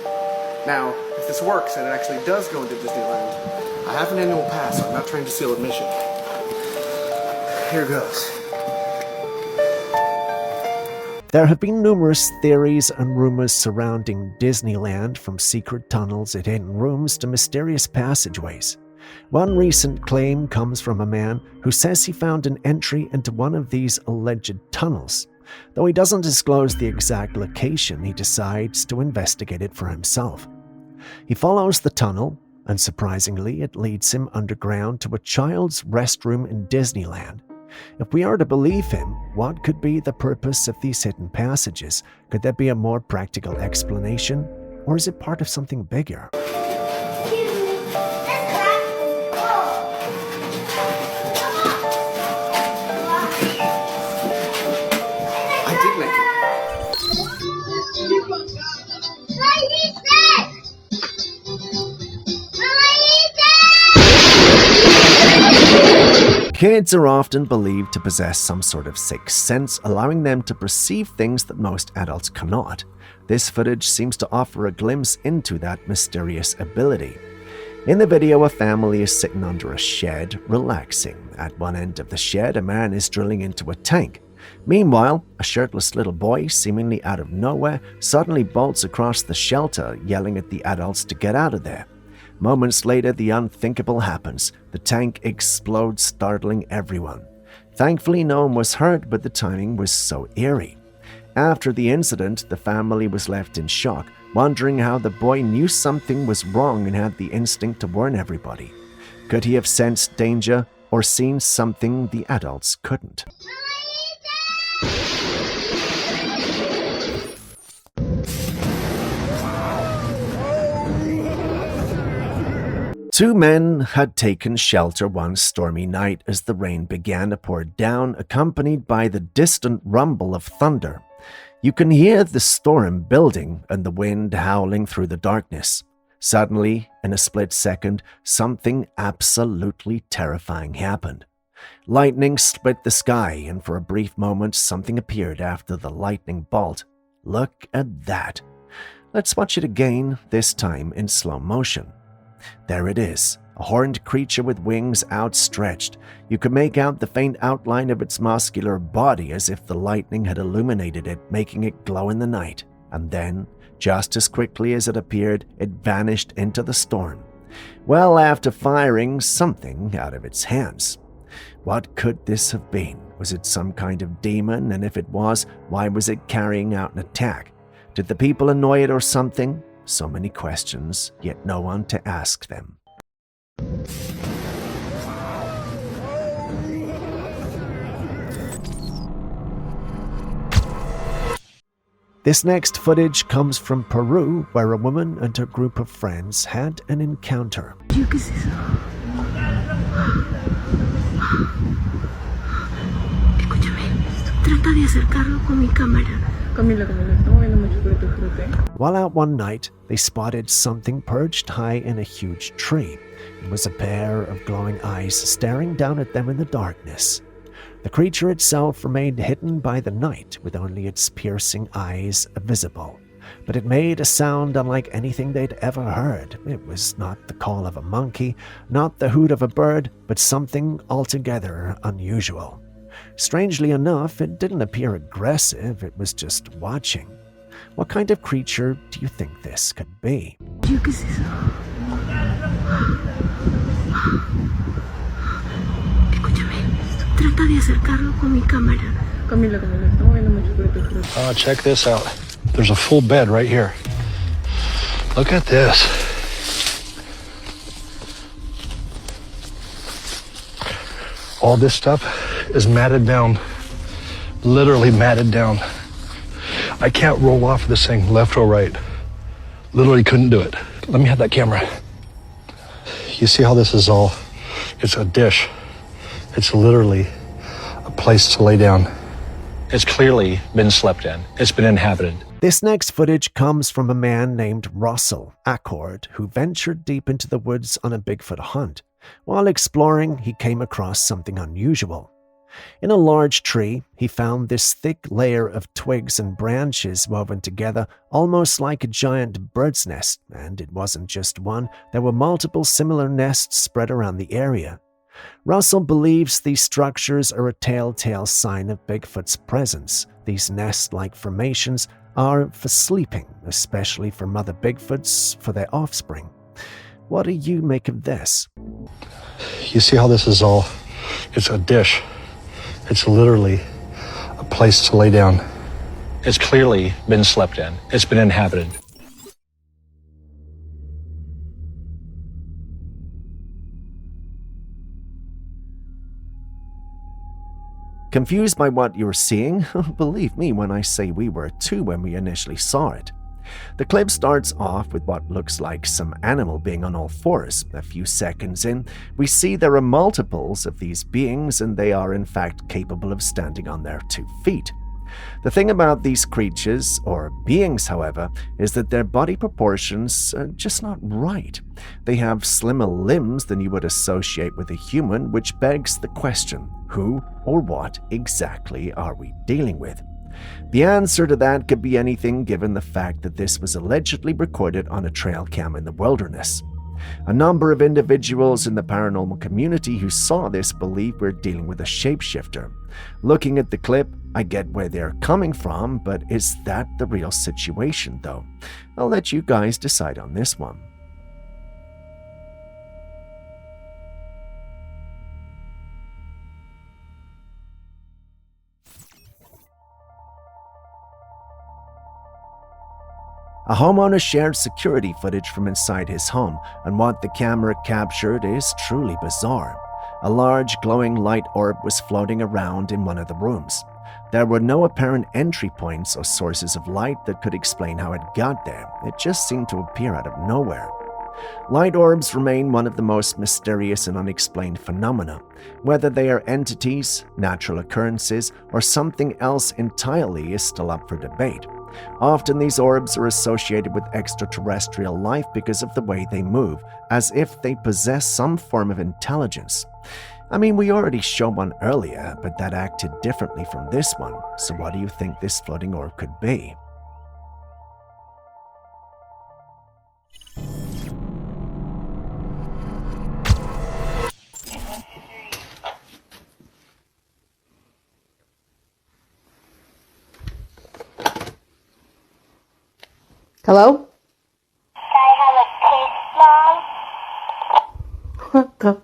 Now, if this works and it actually does go into Disneyland, I have an annual pass, so I'm not trying to steal admission. Here goes. There have been numerous theories and rumors surrounding Disneyland, from secret tunnels and hidden rooms to mysterious passageways. One recent claim comes from a man who says he found an entry into one of these alleged tunnels. Though he doesn't disclose the exact location, he decides to investigate it for himself. He follows the tunnel, and surprisingly, it leads him underground to a child's restroom in Disneyland. If we are to believe him, what could be the purpose of these hidden passages? Could there be a more practical explanation, or is it part of something bigger? Kids are often believed to possess some sort of sixth sense, allowing them to perceive things that most adults cannot. This footage seems to offer a glimpse into that mysterious ability. In the video, a family is sitting under a shed, relaxing. At one end of the shed, a man is drilling into a tank. Meanwhile, a shirtless little boy, seemingly out of nowhere, suddenly bolts across the shelter, yelling at the adults to get out of there. Moments later, the unthinkable happens. The tank explodes, startling everyone. Thankfully, no one was hurt, but the timing was so eerie. After the incident, the family was left in shock, wondering how the boy knew something was wrong and had the instinct to warn everybody. Could he have sensed danger or seen something the adults couldn't? Two men had taken shelter one stormy night as the rain began to pour down, accompanied by the distant rumble of thunder. You can hear the storm building and the wind howling through the darkness. Suddenly, in a split second, something absolutely terrifying happened. Lightning split the sky, and for a brief moment, something appeared after the lightning bolt. Look at that. Let's watch it again, this time in slow motion. There it is, a horned creature with wings outstretched. You could make out the faint outline of its muscular body as if the lightning had illuminated it, making it glow in the night. And then, just as quickly as it appeared, it vanished into the storm. Well, after firing something out of its hands. What could this have been? Was it some kind of demon? And if it was, why was it carrying out an attack? Did the people annoy it or something? So many questions, yet no one to ask them. This next footage comes from Peru, where a woman and her group of friends had an encounter. Escúchame, trata de acercarlo con mi cámara. Camila, estamos viendo mucho fruto. While out one night, they spotted something perched high in a huge tree. It was a pair of glowing eyes staring down at them in the darkness. The creature itself remained hidden by the night, with only its piercing eyes visible. But it made a sound unlike anything they'd ever heard. It was not the call of a monkey, not the hoot of a bird, but something altogether unusual. Strangely enough, it didn't appear aggressive, it was just watching. What kind of creature do you think this could be? Trata de acercarlo con mi cámara. Camila, estamos viendo mucho fruto. Check this out. There's a full bed right here. Look at this. All this stuff is matted down. Literally matted down. I can't roll off this thing left or right. Literally couldn't do it. Let me have that camera. You see how this is all, it's a dish. It's literally a place to lay down. It's clearly been slept in. It's been inhabited. This next footage comes from a man named Russell Accord, who ventured deep into the woods on a Bigfoot hunt. While exploring, he came across something unusual. In a large tree, he found this thick layer of twigs and branches woven together, almost like a giant bird's nest, and it wasn't just one, there were multiple similar nests spread around the area. Russell believes these structures are a telltale sign of Bigfoot's presence. These nest-like formations are for sleeping, especially for mother Bigfoots for their offspring. What do you make of this? You see how this is all, it's a dish. It's literally a place to lay down. It's clearly been slept in. It's been inhabited. Confused by what you're seeing? Believe me when I say we were too when we initially saw it. The clip starts off with what looks like some animal being on all fours. A few seconds in, we see there are multiples of these beings and they are in fact capable of standing on their 2 feet. The thing about these creatures, or beings however, is that their body proportions are just not right. They have slimmer limbs than you would associate with a human, which begs the question, who or what exactly are we dealing with? The answer to that could be anything given the fact that this was allegedly recorded on a trail cam in the wilderness. A number of individuals in the paranormal community who saw this believe we're dealing with a shapeshifter. Looking at the clip, I get where they're coming from, but is that the real situation though? I'll let you guys decide on this one. A homeowner shared security footage from inside his home, and what the camera captured is truly bizarre. A large glowing light orb was floating around in one of the rooms. There were no apparent entry points or sources of light that could explain how it got there. It just seemed to appear out of nowhere. Light orbs remain one of the most mysterious and unexplained phenomena. Whether they are entities, natural occurrences, or something else entirely is still up for debate. Often these orbs are associated with extraterrestrial life because of the way they move, as if they possess some form of intelligence. I mean, we already showed one earlier, but that acted differently from this one, so what do you think this floating orb could be? Hello? What the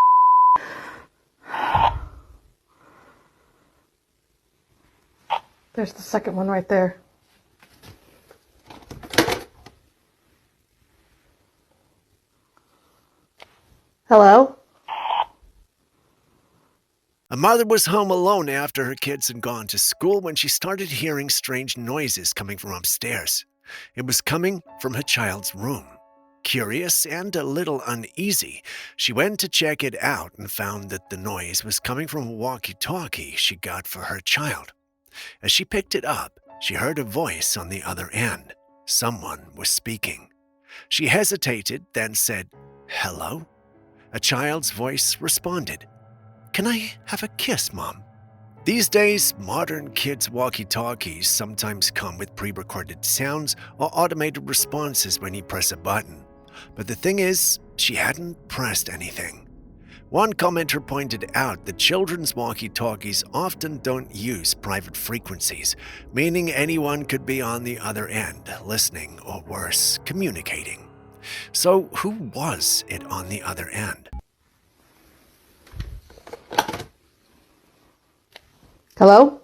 There's the second one right there. Hello? A mother was home alone after her kids had gone to school when she started hearing strange noises coming from upstairs. It was coming from her child's room. Curious and a little uneasy, she went to check it out and found that the noise was coming from a walkie-talkie she got for her child. As she picked it up, she heard a voice on the other end. Someone was speaking. She hesitated, then said, "Hello?" A child's voice responded, "Can I have a kiss, Mom?" These days, modern kids' walkie-talkies sometimes come with pre-recorded sounds or automated responses when you press a button. But the thing is, she hadn't pressed anything. One commenter pointed out that children's walkie-talkies often don't use private frequencies, meaning anyone could be on the other end, listening or worse, communicating. So who was it on the other end? Hello?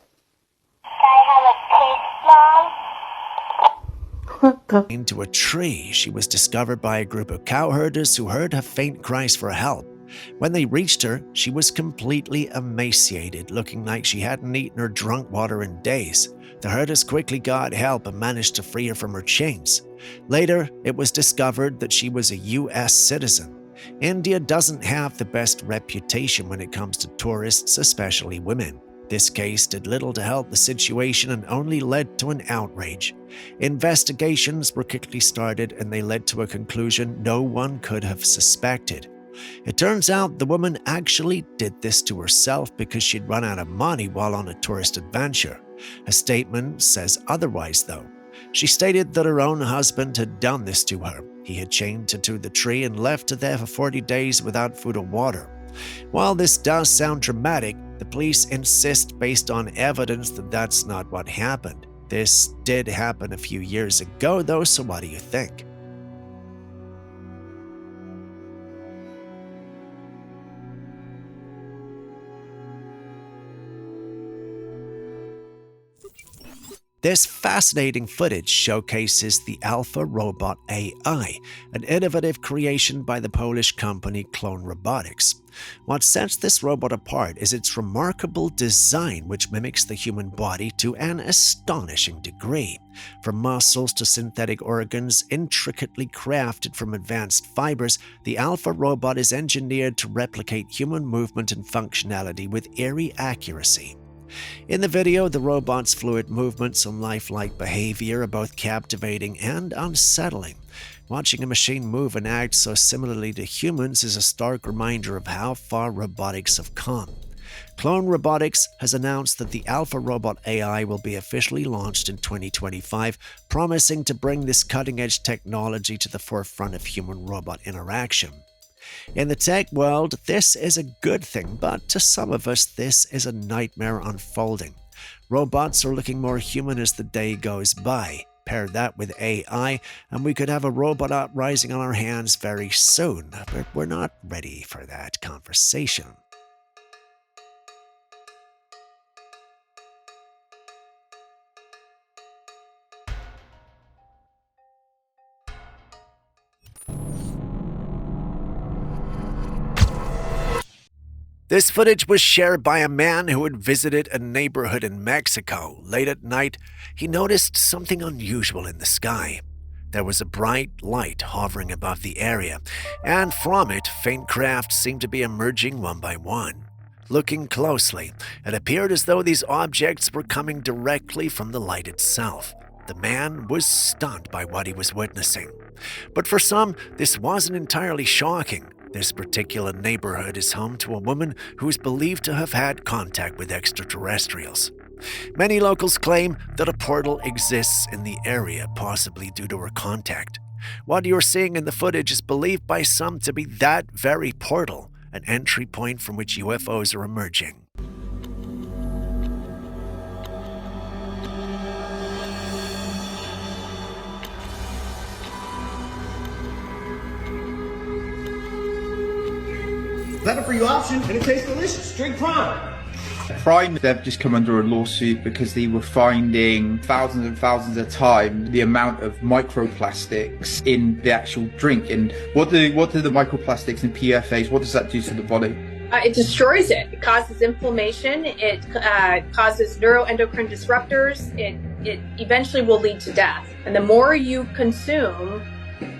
What the? Into a tree, she was discovered by a group of cowherders who heard her faint cries for help. When they reached her, she was completely emaciated, looking like she hadn't eaten or drunk water in days. The herders quickly got help and managed to free her from her chains. Later, it was discovered that she was a U.S. citizen. India doesn't have the best reputation when it comes to tourists, especially women. This case did little to help the situation and only led to an outrage. Investigations were quickly started and they led to a conclusion no one could have suspected. It turns out the woman actually did this to herself because she'd run out of money while on a tourist adventure. Her statement says otherwise, though. She stated that her own husband had done this to her. He had chained her to the tree and left her there for 40 days without food or water. While this does sound dramatic, the police insist based on evidence that that's not what happened. This did happen a few years ago, though, so what do you think? This fascinating footage showcases the Alpha Robot AI, an innovative creation by the Polish company Clone Robotics. What sets this robot apart is its remarkable design, which mimics the human body to an astonishing degree. From muscles to synthetic organs, intricately crafted from advanced fibers, the Alpha Robot is engineered to replicate human movement and functionality with eerie accuracy. In the video, the robot's fluid movements and lifelike behavior are both captivating and unsettling. Watching a machine move and act so similarly to humans is a stark reminder of how far robotics have come. Clone Robotics has announced that the Alpha Robot AI will be officially launched in 2025, promising to bring this cutting-edge technology to the forefront of human-robot interaction. In the tech world, this is a good thing, but to some of us, this is a nightmare unfolding. Robots are looking more human as the day goes by. Pair that with AI, and we could have a robot uprising on our hands very soon, but we're not ready for that conversation. This footage was shared by a man who had visited a neighborhood in Mexico. Late at night, he noticed something unusual in the sky. There was a bright light hovering above the area, and from it, faint crafts seemed to be emerging one by one. Looking closely, it appeared as though these objects were coming directly from the light itself. The man was stunned by what he was witnessing. But for some, this wasn't entirely shocking. This particular neighborhood is home to a woman who is believed to have had contact with extraterrestrials. Many locals claim that a portal exists in the area, possibly due to her contact. What you're seeing in the footage is believed by some to be that very portal, an entry point from which UFOs are emerging. Better for you option, and it tastes delicious. Drink Prime. Prime, they've just come under a lawsuit because they were finding thousands and thousands of times the amount of microplastics in the actual drink. And what do the microplastics and PFAs, what does that do to the body? It destroys it. It causes inflammation. It causes neuroendocrine disruptors. It eventually will lead to death. And the more you consume,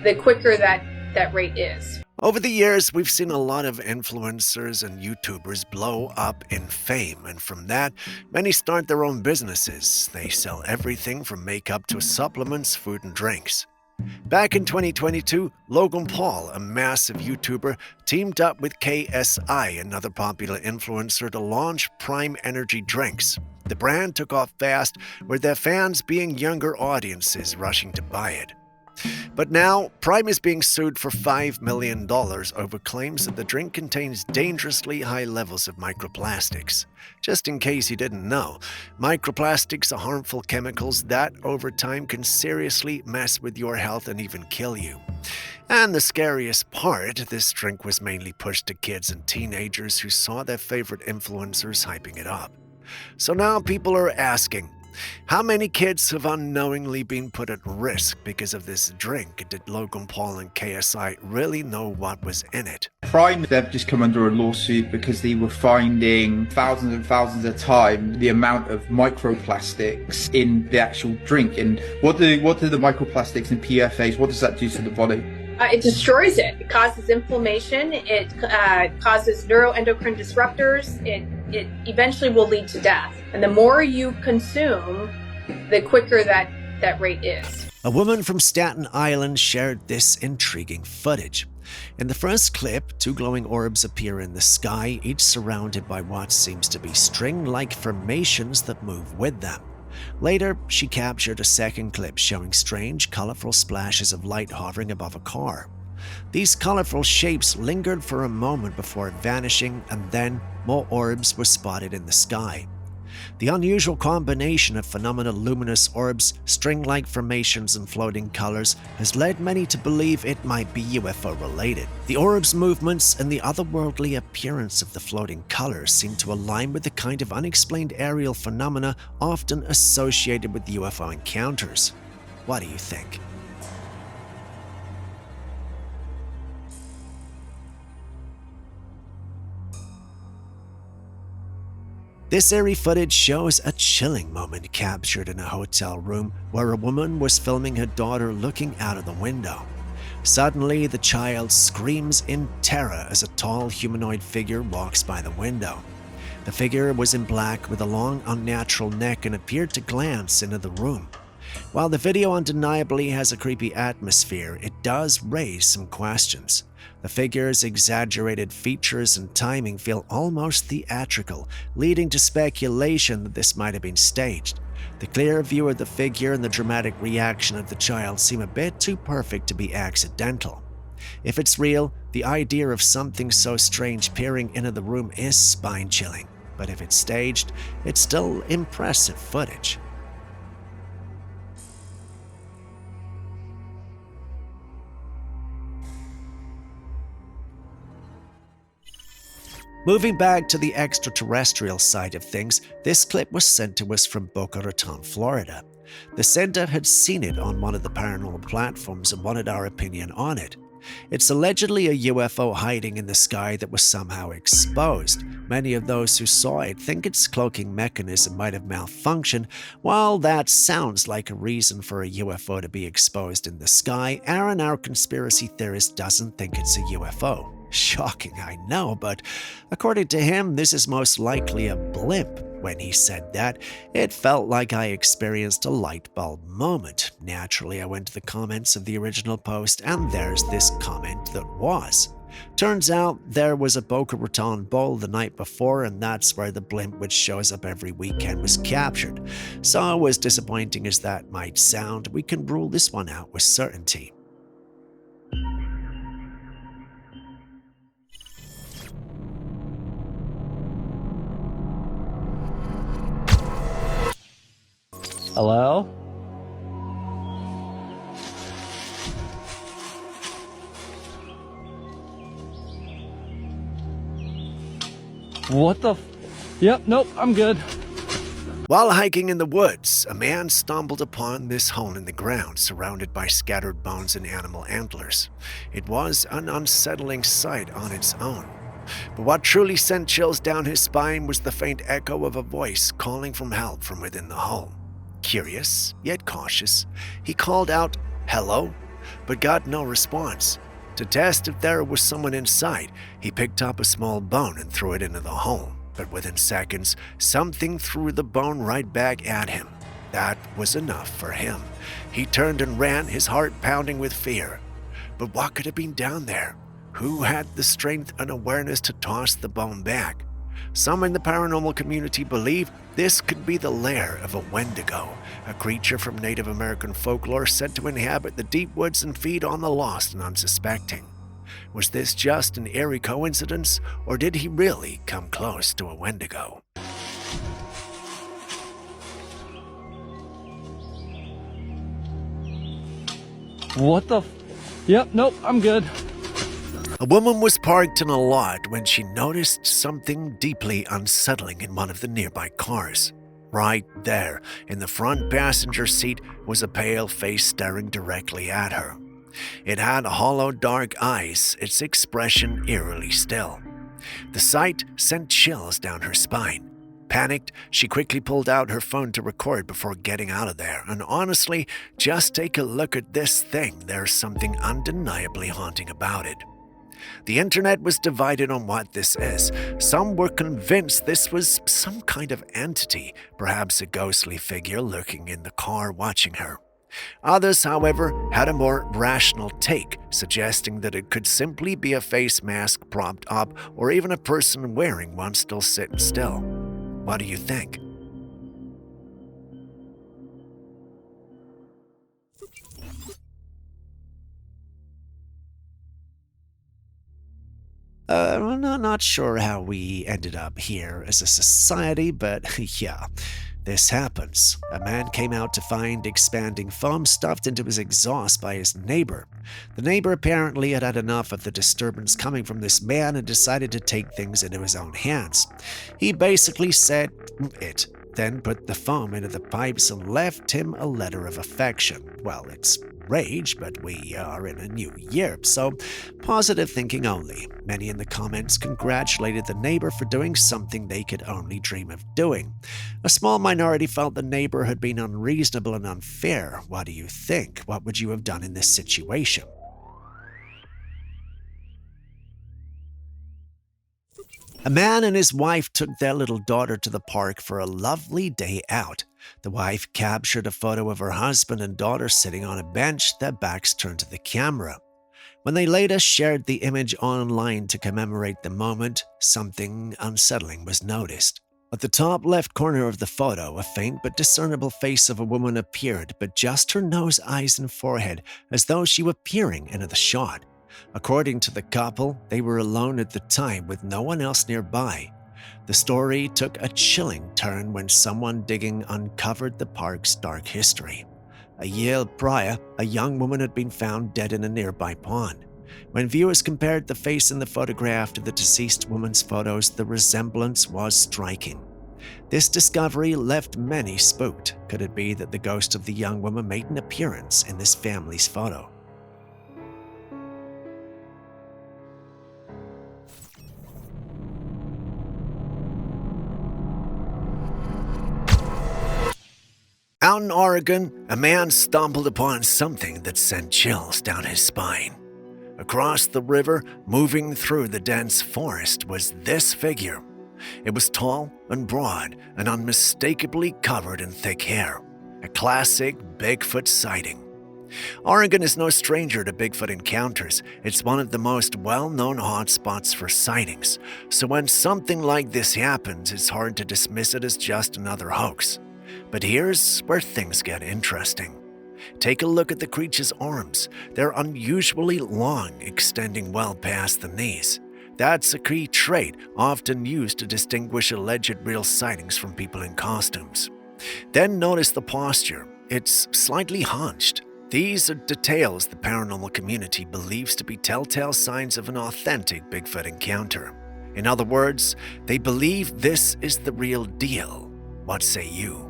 the quicker that rate is. Over the years, we've seen a lot of influencers and YouTubers blow up in fame, and from that, many start their own businesses. They sell everything from makeup to supplements, food, and drinks. Back in 2022, Logan Paul, a massive YouTuber, teamed up with KSI, another popular influencer, to launch Prime Energy drinks. The brand took off fast, with their fans being younger audiences rushing to buy it. But now, Prime is being sued for $5 million over claims that the drink contains dangerously high levels of microplastics. Just in case you didn't know, microplastics are harmful chemicals that, over time, can seriously mess with your health and even kill you. And the scariest part, this drink was mainly pushed to kids and teenagers who saw their favorite influencers hyping it up. So now people are asking, how many kids have unknowingly been put at risk because of this drink? Did Logan Paul and KSI really know what was in it? Prime, they've just come under a lawsuit because they were finding thousands and thousands of times the amount of microplastics in the actual drink. And what do the microplastics and PFAs, what does that do to the body? It destroys it. It causes inflammation. It causes neuroendocrine disruptors. It eventually will lead to death. And the more you consume, the quicker that rate is. A woman from Staten Island shared this intriguing footage. In the first clip, two glowing orbs appear in the sky, each surrounded by what seems to be string-like formations that move with them. Later, she captured a second clip showing strange, colorful splashes of light hovering above a car. These colorful shapes lingered for a moment before vanishing, and then more orbs were spotted in the sky. The unusual combination of phenomenal luminous orbs, string-like formations, and floating colors has led many to believe it might be UFO-related. The orbs' movements and the otherworldly appearance of the floating colors seem to align with the kind of unexplained aerial phenomena often associated with UFO encounters. What do you think? This eerie footage shows a chilling moment captured in a hotel room where a woman was filming her daughter looking out of the window. Suddenly, the child screams in terror as a tall humanoid figure walks by the window. The figure was in black with a long, unnatural neck and appeared to glance into the room. While the video undeniably has a creepy atmosphere, it does raise some questions. The figure's exaggerated features and timing feel almost theatrical, leading to speculation that this might have been staged. The clear view of the figure and the dramatic reaction of the child seem a bit too perfect to be accidental. If it's real, the idea of something so strange peering into the room is spine-chilling, but if it's staged, it's still impressive footage. Moving back to the extraterrestrial side of things, this clip was sent to us from Boca Raton, Florida. The sender had seen it on one of the paranormal platforms and wanted our opinion on it. It's allegedly a UFO hiding in the sky that was somehow exposed. Many of those who saw it think its cloaking mechanism might have malfunctioned. While that sounds like a reason for a UFO to be exposed in the sky, Aaron, our conspiracy theorist, doesn't think it's a UFO. Shocking, I know, but according to him, this is most likely a blimp. When he said that, it felt like I experienced a light bulb moment. Naturally, I went to the comments of the original post, and there's this comment that was. Turns out there was a Boca Raton Bowl the night before, and that's where the blimp which shows up every weekend was captured. So as disappointing as that might sound, we can rule this one out with certainty. Hello? What the Yep, nope, I'm good. While hiking in the woods, a man stumbled upon this hole in the ground surrounded by scattered bones and animal antlers. It was an unsettling sight on its own. But what truly sent chills down his spine was the faint echo of a voice calling for help from within the hole. Curious, yet cautious, he called out, "Hello?" but got no response. To test if there was someone inside, he picked up a small bone and threw it into the hole. But within seconds, something threw the bone right back at him. That was enough for him. He turned and ran, his heart pounding with fear. But what could have been down there? Who had the strength and awareness to toss the bone back? Some in the paranormal community believe this could be the lair of a Wendigo, a creature from Native American folklore said to inhabit the deep woods and feed on the lost and unsuspecting. Was this just an eerie coincidence, or did he really come close to a Wendigo? What the Yep, nope, I'm good. A woman was parked in a lot when she noticed something deeply unsettling in one of the nearby cars. Right there, in the front passenger seat, was a pale face staring directly at her. It had hollow, dark eyes, its expression eerily still. The sight sent chills down her spine. Panicked, she quickly pulled out her phone to record before getting out of there. And honestly, just take a look at this thing. There's something undeniably haunting about it. The internet was divided on what this is. Some were convinced this was some kind of entity, perhaps a ghostly figure lurking in the car watching her. Others, however, had a more rational take, suggesting that it could simply be a face mask propped up or even a person wearing one still sitting still. What do you think? I'm not sure how we ended up here as a society, but yeah, this happens. A man came out to find expanding foam stuffed into his exhaust by his neighbor. The neighbor apparently had had enough of the disturbance coming from this man and decided to take things into his own hands. He basically said it, then put the foam into the pipes and left him a letter of affection. Well, it's rage, but we are in a new year, so positive thinking only. Many in the comments congratulated the neighbor for doing something they could only dream of doing. A small minority felt the neighbor had been unreasonable and unfair. What do you think? What would you have done in this situation? A man and his wife took their little daughter to the park for a lovely day out. The wife captured a photo of her husband and daughter sitting on a bench, their backs turned to the camera. When they later shared the image online to commemorate the moment, something unsettling was noticed. At the top left corner of the photo, a faint but discernible face of a woman appeared, but just her nose, eyes, and forehead, as though she were peering into the shot. According to the couple, they were alone at the time with no one else nearby. The story took a chilling turn when someone digging uncovered the park's dark history. A year prior, a young woman had been found dead in a nearby pond. When viewers compared the face in the photograph to the deceased woman's photos, the resemblance was striking. This discovery left many spooked. Could it be that the ghost of the young woman made an appearance in this family's photo? Out in Oregon, a man stumbled upon something that sent chills down his spine. Across the river, moving through the dense forest, was this figure. It was tall and broad and unmistakably covered in thick hair. A classic Bigfoot sighting. Oregon is no stranger to Bigfoot encounters. It's one of the most well-known hotspots for sightings. So when something like this happens, it's hard to dismiss it as just another hoax. But here's where things get interesting. Take a look at the creature's arms. They're unusually long, extending well past the knees. That's a key trait often used to distinguish alleged real sightings from people in costumes. Then notice the posture. It's slightly hunched. These are details the paranormal community believes to be telltale signs of an authentic Bigfoot encounter. In other words, they believe this is the real deal. What say you?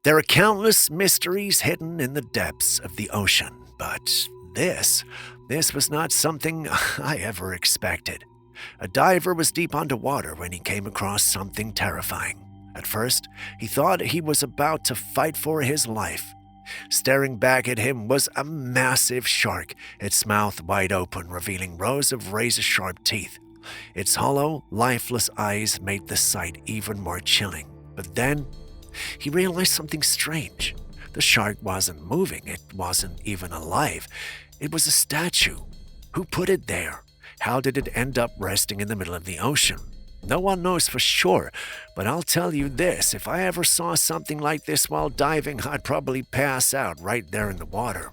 There are countless mysteries hidden in the depths of the ocean, but this was not something I ever expected. A diver was deep underwater when he came across something terrifying. At first, he thought he was about to fight for his life. Staring back at him was a massive shark, its mouth wide open, revealing rows of razor-sharp teeth. Its hollow, lifeless eyes made the sight even more chilling. But then, he realized something strange. The shark wasn't moving, it wasn't even alive. It was a statue. Who put it there? How did it end up resting in the middle of the ocean? No one knows for sure, but I'll tell you this, if I ever saw something like this while diving, I'd probably pass out right there in the water.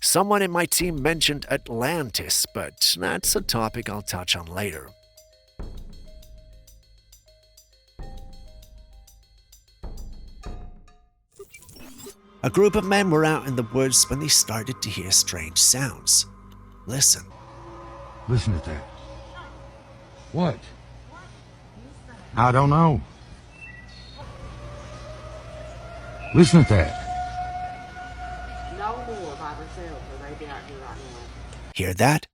Someone in my team mentioned Atlantis, but that's a topic I'll touch on later. A group of men were out in the woods when they started to hear strange sounds. Listen. Listen to that. What? I don't know. Listen to that. Hear that?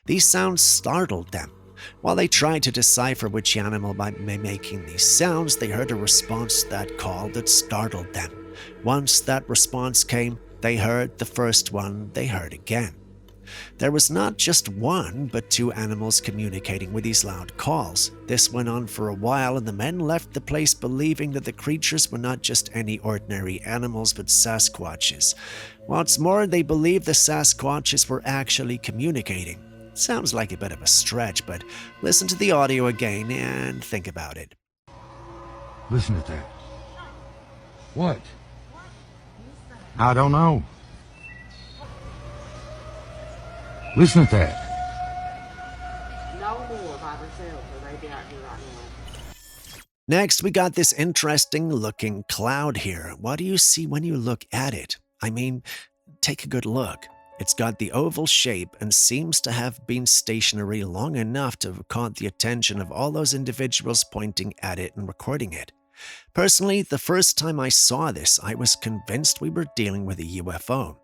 These sounds startled them. While they tried to decipher which animal might be making these sounds, they heard a response to that call that startled them. Once that response came, they heard the first one, they heard again. There was not just one, but two animals communicating with these loud calls. This went on for a while, and the men left the place believing that the creatures were not just any ordinary animals, but Sasquatches. What's more, they believed the Sasquatches were actually communicating. Sounds like a bit of a stretch, but listen to the audio again and think about it. Listen to that. What? I don't know. Listen to that. Next, we got this interesting looking cloud here. What do you see when you look at it? I mean, take a good look. It's got the oval shape and seems to have been stationary long enough to have caught the attention of all those individuals pointing at it and recording it. Personally, the first time I saw this, I was convinced we were dealing with a UFO.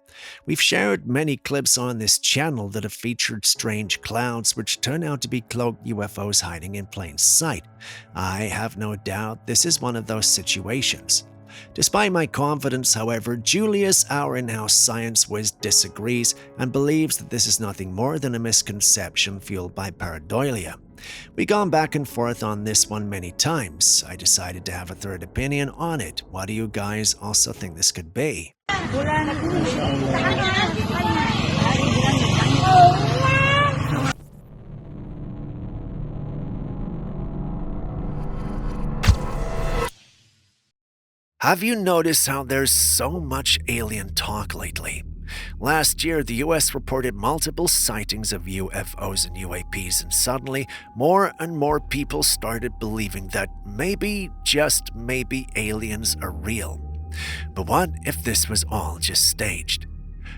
We've shared many clips on this channel that have featured strange clouds which turn out to be cloaked UFOs hiding in plain sight. I have no doubt this is one of those situations. Despite my confidence, however, Julius, our in-house science whiz, disagrees and believes that this is nothing more than a misconception fueled by pareidolia. We've gone back and forth on this one many times. I decided to have a third opinion on it. What do you guys also think this could be? Have you noticed how there's so much alien talk lately? Last year, the US reported multiple sightings of UFOs and UAPs, and suddenly, more and more people started believing that maybe, just maybe, aliens are real. But what if this was all just staged?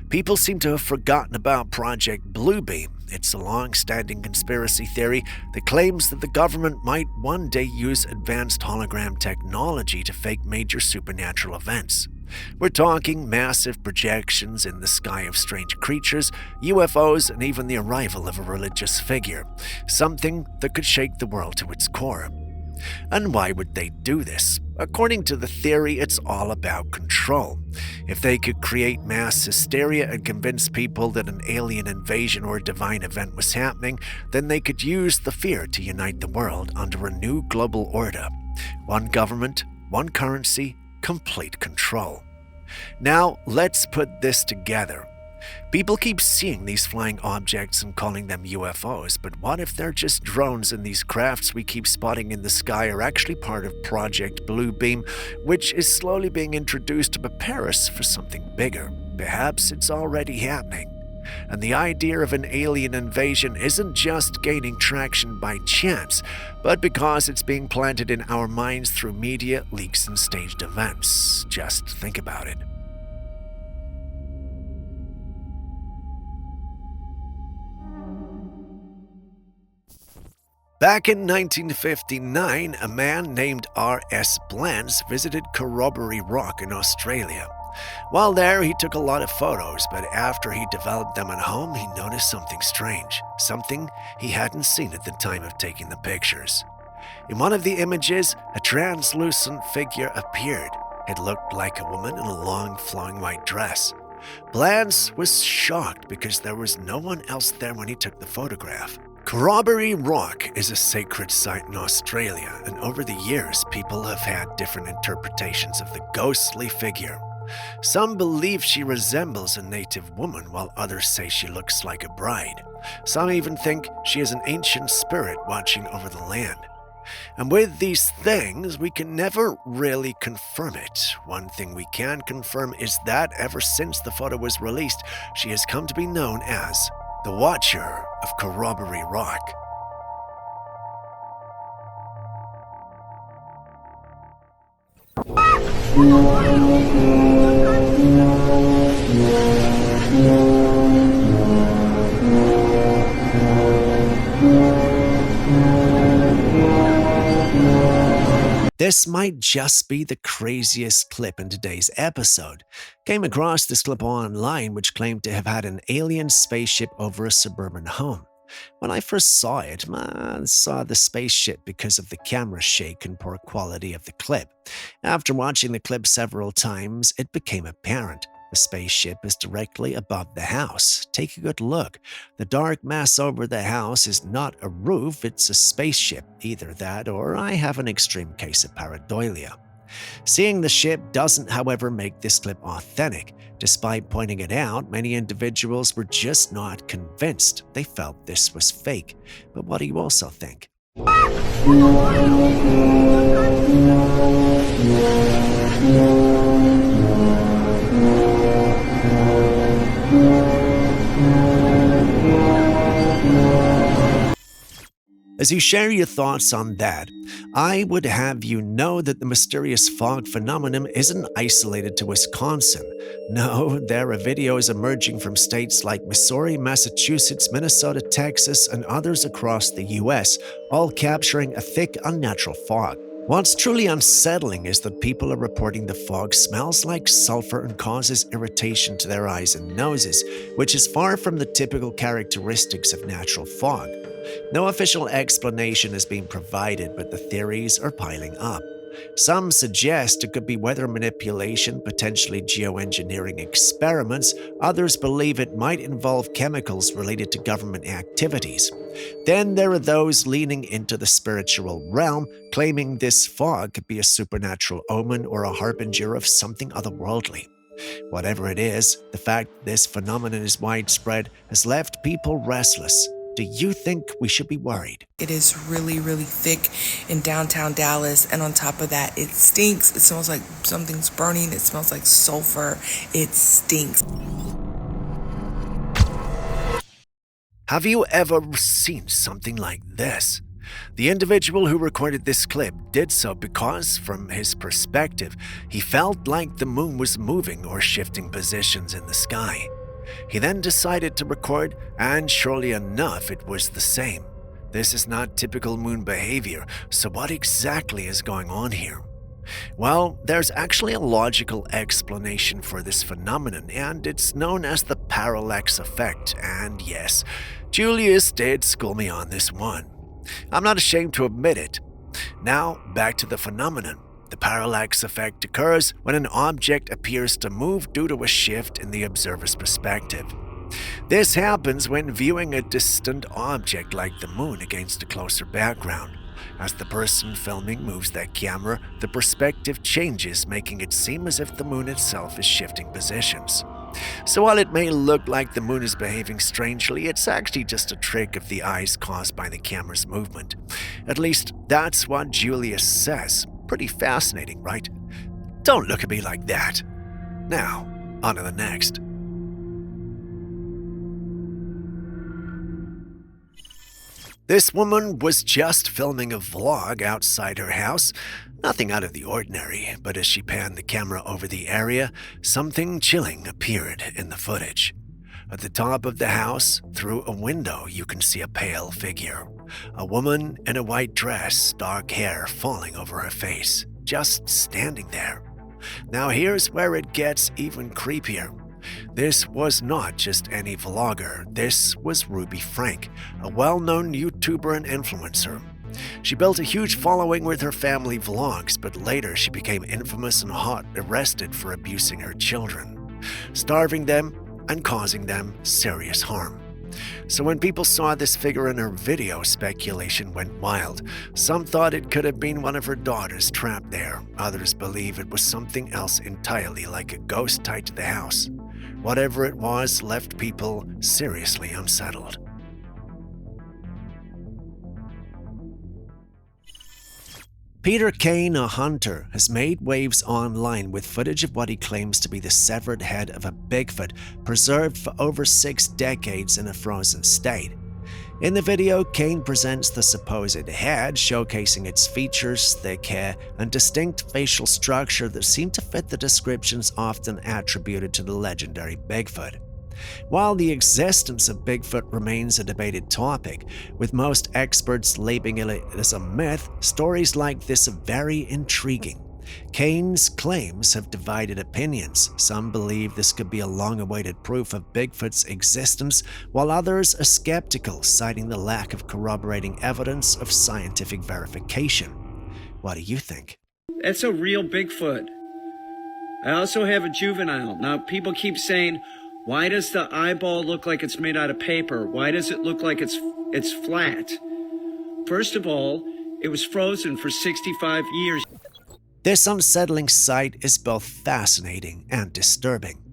People seem to have forgotten about Project Bluebeam. It's a long-standing conspiracy theory that claims that the government might one day use advanced hologram technology to fake major supernatural events. We're talking massive projections in the sky of strange creatures, UFOs, and even the arrival of a religious figure, something that could shake the world to its core. And why would they do this? According to the theory, it's all about control. If they could create mass hysteria and convince people that an alien invasion or divine event was happening, then they could use the fear to unite the world under a new global order. One government, one currency, complete control. Now, let's put this together. People keep seeing these flying objects and calling them UFOs, but what if they're just drones and these crafts we keep spotting in the sky are actually part of Project Bluebeam, which is slowly being introduced to prepare us for something bigger? Perhaps it's already happening. And the idea of an alien invasion isn't just gaining traction by chance, but because it's being planted in our minds through media, leaks, and staged events. Just think about it. Back in 1959, a man named R.S. Blans visited Corroboree Rock in Australia. While there, he took a lot of photos, but after he developed them at home, he noticed something strange, something he hadn't seen at the time of taking the pictures. In one of the images, a translucent figure appeared. It looked like a woman in a long, flowing white dress. Blans was shocked because there was no one else there when he took the photograph. Corroboree Rock is a sacred site in Australia, and over the years, people have had different interpretations of the ghostly figure. Some believe she resembles a native woman, while others say she looks like a bride. Some even think she is an ancient spirit watching over the land. And with these things, we can never really confirm it. One thing we can confirm is that ever since the photo was released, she has come to be known as the Watcher of Corroboree Rock. This might just be the craziest clip in today's episode. Came across this clip online which claimed to have had an alien spaceship over a suburban home. When I first saw it, I saw the spaceship because of the camera shake and poor quality of the clip. After watching the clip several times, it became apparent. The spaceship is directly above the house. Take a good look. The dark mass over the house is not a roof, it's a spaceship. Either that or I have an extreme case of pareidolia. Seeing the ship doesn't, however, make this clip authentic. Despite pointing it out, many individuals were just not convinced. They felt this was fake. But what do you also think? As you share your thoughts on that, I would have you know that the mysterious fog phenomenon isn't isolated to Wisconsin. No, there are videos emerging from states like Missouri, Massachusetts, Minnesota, Texas, and others across the US, all capturing a thick, unnatural fog. What's truly unsettling is that people are reporting the fog smells like sulfur and causes irritation to their eyes and noses, which is far from the typical characteristics of natural fog. No official explanation is being provided, but the theories are piling up. Some suggest it could be weather manipulation, potentially geoengineering experiments. Others believe it might involve chemicals related to government activities. Then there are those leaning into the spiritual realm, claiming this fog could be a supernatural omen or a harbinger of something otherworldly. Whatever it is, the fact this phenomenon is widespread has left people restless. Do you think we should be worried? It is really, really thick in downtown Dallas, and on top of that, it stinks. It smells like something's burning. It smells like sulfur. It stinks. Have you ever seen something like this? The individual who recorded this clip did so because, from his perspective, he felt like the moon was moving or shifting positions in the sky. He then decided to record, and surely enough, it was the same. This is not typical moon behavior, so what exactly is going on here? Well, there's actually a logical explanation for this phenomenon, and it's known as the parallax effect. And yes, Julius did school me on this one. I'm not ashamed to admit it. Now, back to the phenomenon. The parallax effect occurs when an object appears to move due to a shift in the observer's perspective. This happens when viewing a distant object like the moon against a closer background. As the person filming moves their camera, the perspective changes, making it seem as if the moon itself is shifting positions. So while it may look like the moon is behaving strangely, it's actually just a trick of the eyes caused by the camera's movement. At least that's what Julius says. Pretty fascinating, right? Don't look at me like that. Now, on to the next. This woman was just filming a vlog outside her house. Nothing out of the ordinary, but as she panned the camera over the area, something chilling appeared in the footage. At the top of the house, through a window, you can see a pale figure. A woman in a white dress, dark hair falling over her face, just standing there. Now here's where it gets even creepier. This was not just any vlogger, this was Ruby Frank, a well-known YouTuber and influencer. She built a huge following with her family vlogs, but later she became infamous and arrested for abusing her children, starving them and causing them serious harm. So when people saw this figure in her video, speculation went wild. Some thought it could have been one of her daughters trapped there. Others believe it was something else entirely, like a ghost tied to the house. Whatever it was left people seriously unsettled. Peter Kane, a hunter, has made waves online with footage of what he claims to be the severed head of a Bigfoot preserved for over 6 decades in a frozen state. In the video, Kane presents the supposed head, showcasing its features, thick hair, and distinct facial structure that seem to fit the descriptions often attributed to the legendary Bigfoot. While the existence of Bigfoot remains a debated topic, with most experts labeling it as a myth, stories like this are very intriguing. Kane's claims have divided opinions. Some believe this could be a long-awaited proof of Bigfoot's existence, while others are skeptical, citing the lack of corroborating evidence of scientific verification. What do you think? That's a real Bigfoot. I also have a juvenile. Now, people keep saying, why does the eyeball look like it's made out of paper? Why does it look like it's flat? First of all, it was frozen for 65 years. This unsettling sight is both fascinating and disturbing.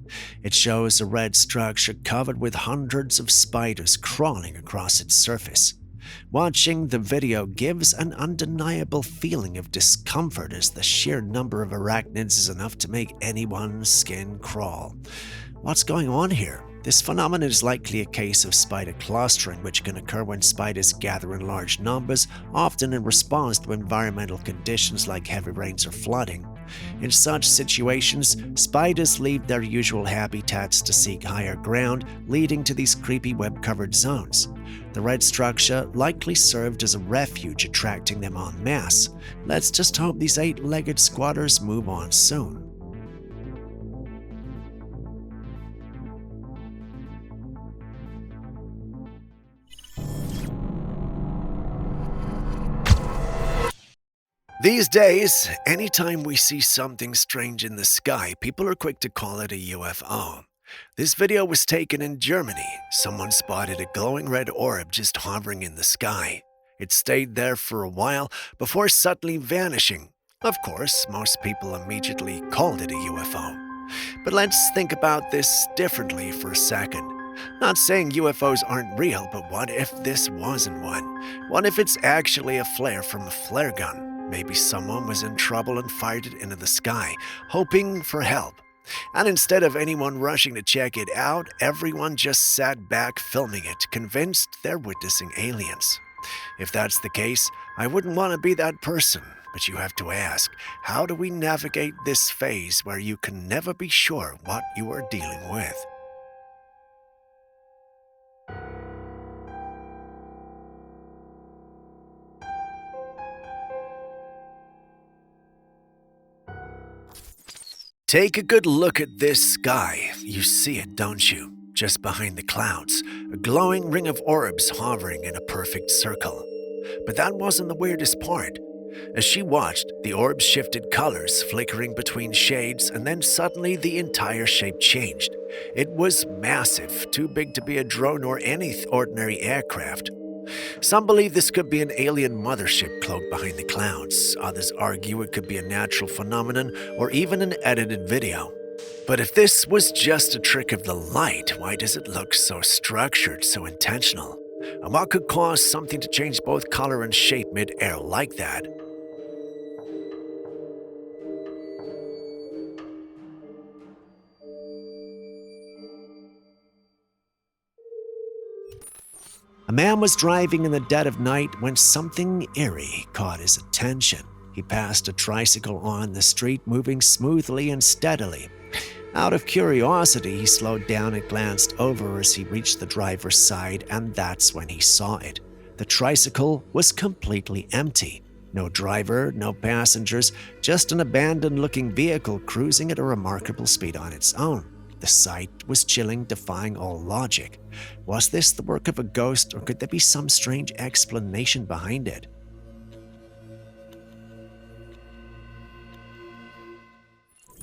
It shows a red structure covered with hundreds of spiders crawling across its surface. Watching the video gives an undeniable feeling of discomfort, as the sheer number of arachnids is enough to make anyone's skin crawl. What's going on here? This phenomenon is likely a case of spider clustering, which can occur when spiders gather in large numbers, often in response to environmental conditions like heavy rains or flooding. In such situations, spiders leave their usual habitats to seek higher ground, leading to these creepy web-covered zones. The red structure likely served as a refuge, attracting them en masse. Let's just hope these 8-legged squatters move on soon. These days, anytime we see something strange in the sky, people are quick to call it a UFO. This video was taken in Germany. Someone spotted a glowing red orb just hovering in the sky. It stayed there for a while before suddenly vanishing. Of course, most people immediately called it a UFO. But let's think about this differently for a second. Not saying UFOs aren't real, but what if this wasn't one? What if it's actually a flare from a flare gun? Maybe someone was in trouble and fired it into the sky, hoping for help. And instead of anyone rushing to check it out, everyone just sat back filming it, convinced they're witnessing aliens. If that's the case, I wouldn't want to be that person. But you have to ask, how do we navigate this phase where you can never be sure what you are dealing with? Take a good look at this sky. You see it, don't you? Just behind the clouds, a glowing ring of orbs hovering in a perfect circle. But that wasn't the weirdest part. As she watched, the orbs shifted colors, flickering between shades, and then suddenly the entire shape changed. It was massive, too big to be a drone or any ordinary aircraft. Some believe this could be an alien mothership cloaked behind the clouds. Others argue it could be a natural phenomenon or even an edited video. But if this was just a trick of the light, why does it look so structured, so intentional? And what could cause something to change both color and shape mid-air like that? A man was driving in the dead of night when something eerie caught his attention. He passed a tricycle on the street, moving smoothly and steadily. Out of curiosity, he slowed down and glanced over as he reached the driver's side, and that's when he saw it. The tricycle was completely empty. No driver, no passengers, just an abandoned-looking vehicle cruising at a remarkable speed on its own. The sight was chilling, defying all logic. Was this the work of a ghost, or could there be some strange explanation behind it?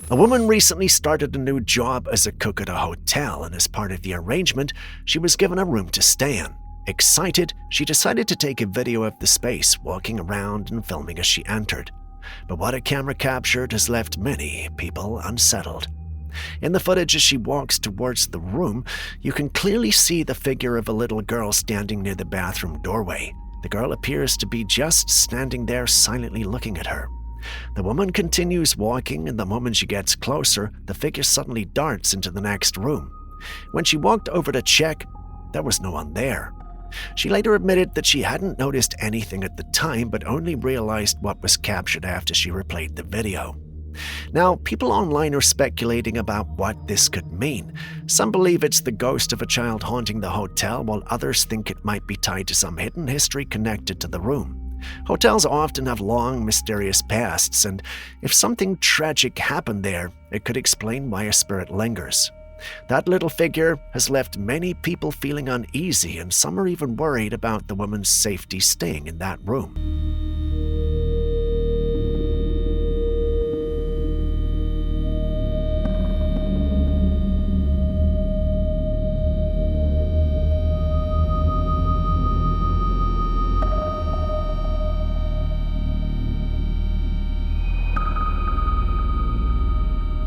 A woman recently started a new job as a cook at a hotel, and as part of the arrangement, she was given a room to stay in. Excited, she decided to take a video of the space, walking around and filming as she entered. But what a camera captured has left many people unsettled. In the footage as she walks towards the room, you can clearly see the figure of a little girl standing near the bathroom doorway. The girl appears to be just standing there silently looking at her. The woman continues walking, and the moment she gets closer, the figure suddenly darts into the next room. When she walked over to check, there was no one there. She later admitted that she hadn't noticed anything at the time, but only realized what was captured after she replayed the video. Now, people online are speculating about what this could mean. Some believe it's the ghost of a child haunting the hotel, while others think it might be tied to some hidden history connected to the room. Hotels often have long, mysterious pasts, and if something tragic happened there, it could explain why a spirit lingers. That little figure has left many people feeling uneasy, and some are even worried about the woman's safety staying in that room.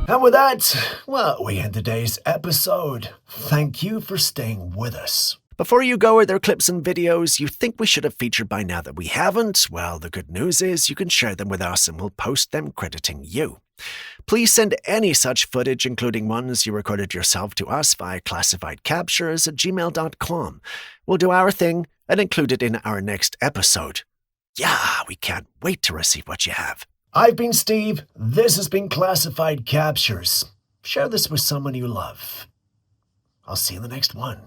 And with that, well, we end today's episode. Thank you for staying with us. Before you go, are there clips and videos you think we should have featured by now that we haven't? Well, the good news is you can share them with us and we'll post them crediting you. Please send any such footage, including ones you recorded yourself, to us via classifiedcaptures@gmail.com. We'll do our thing and include it in our next episode. Yeah, we can't wait to receive what you have. I've been Steve. This has been Classified Captures. Share this with someone you love. I'll see you in the next one.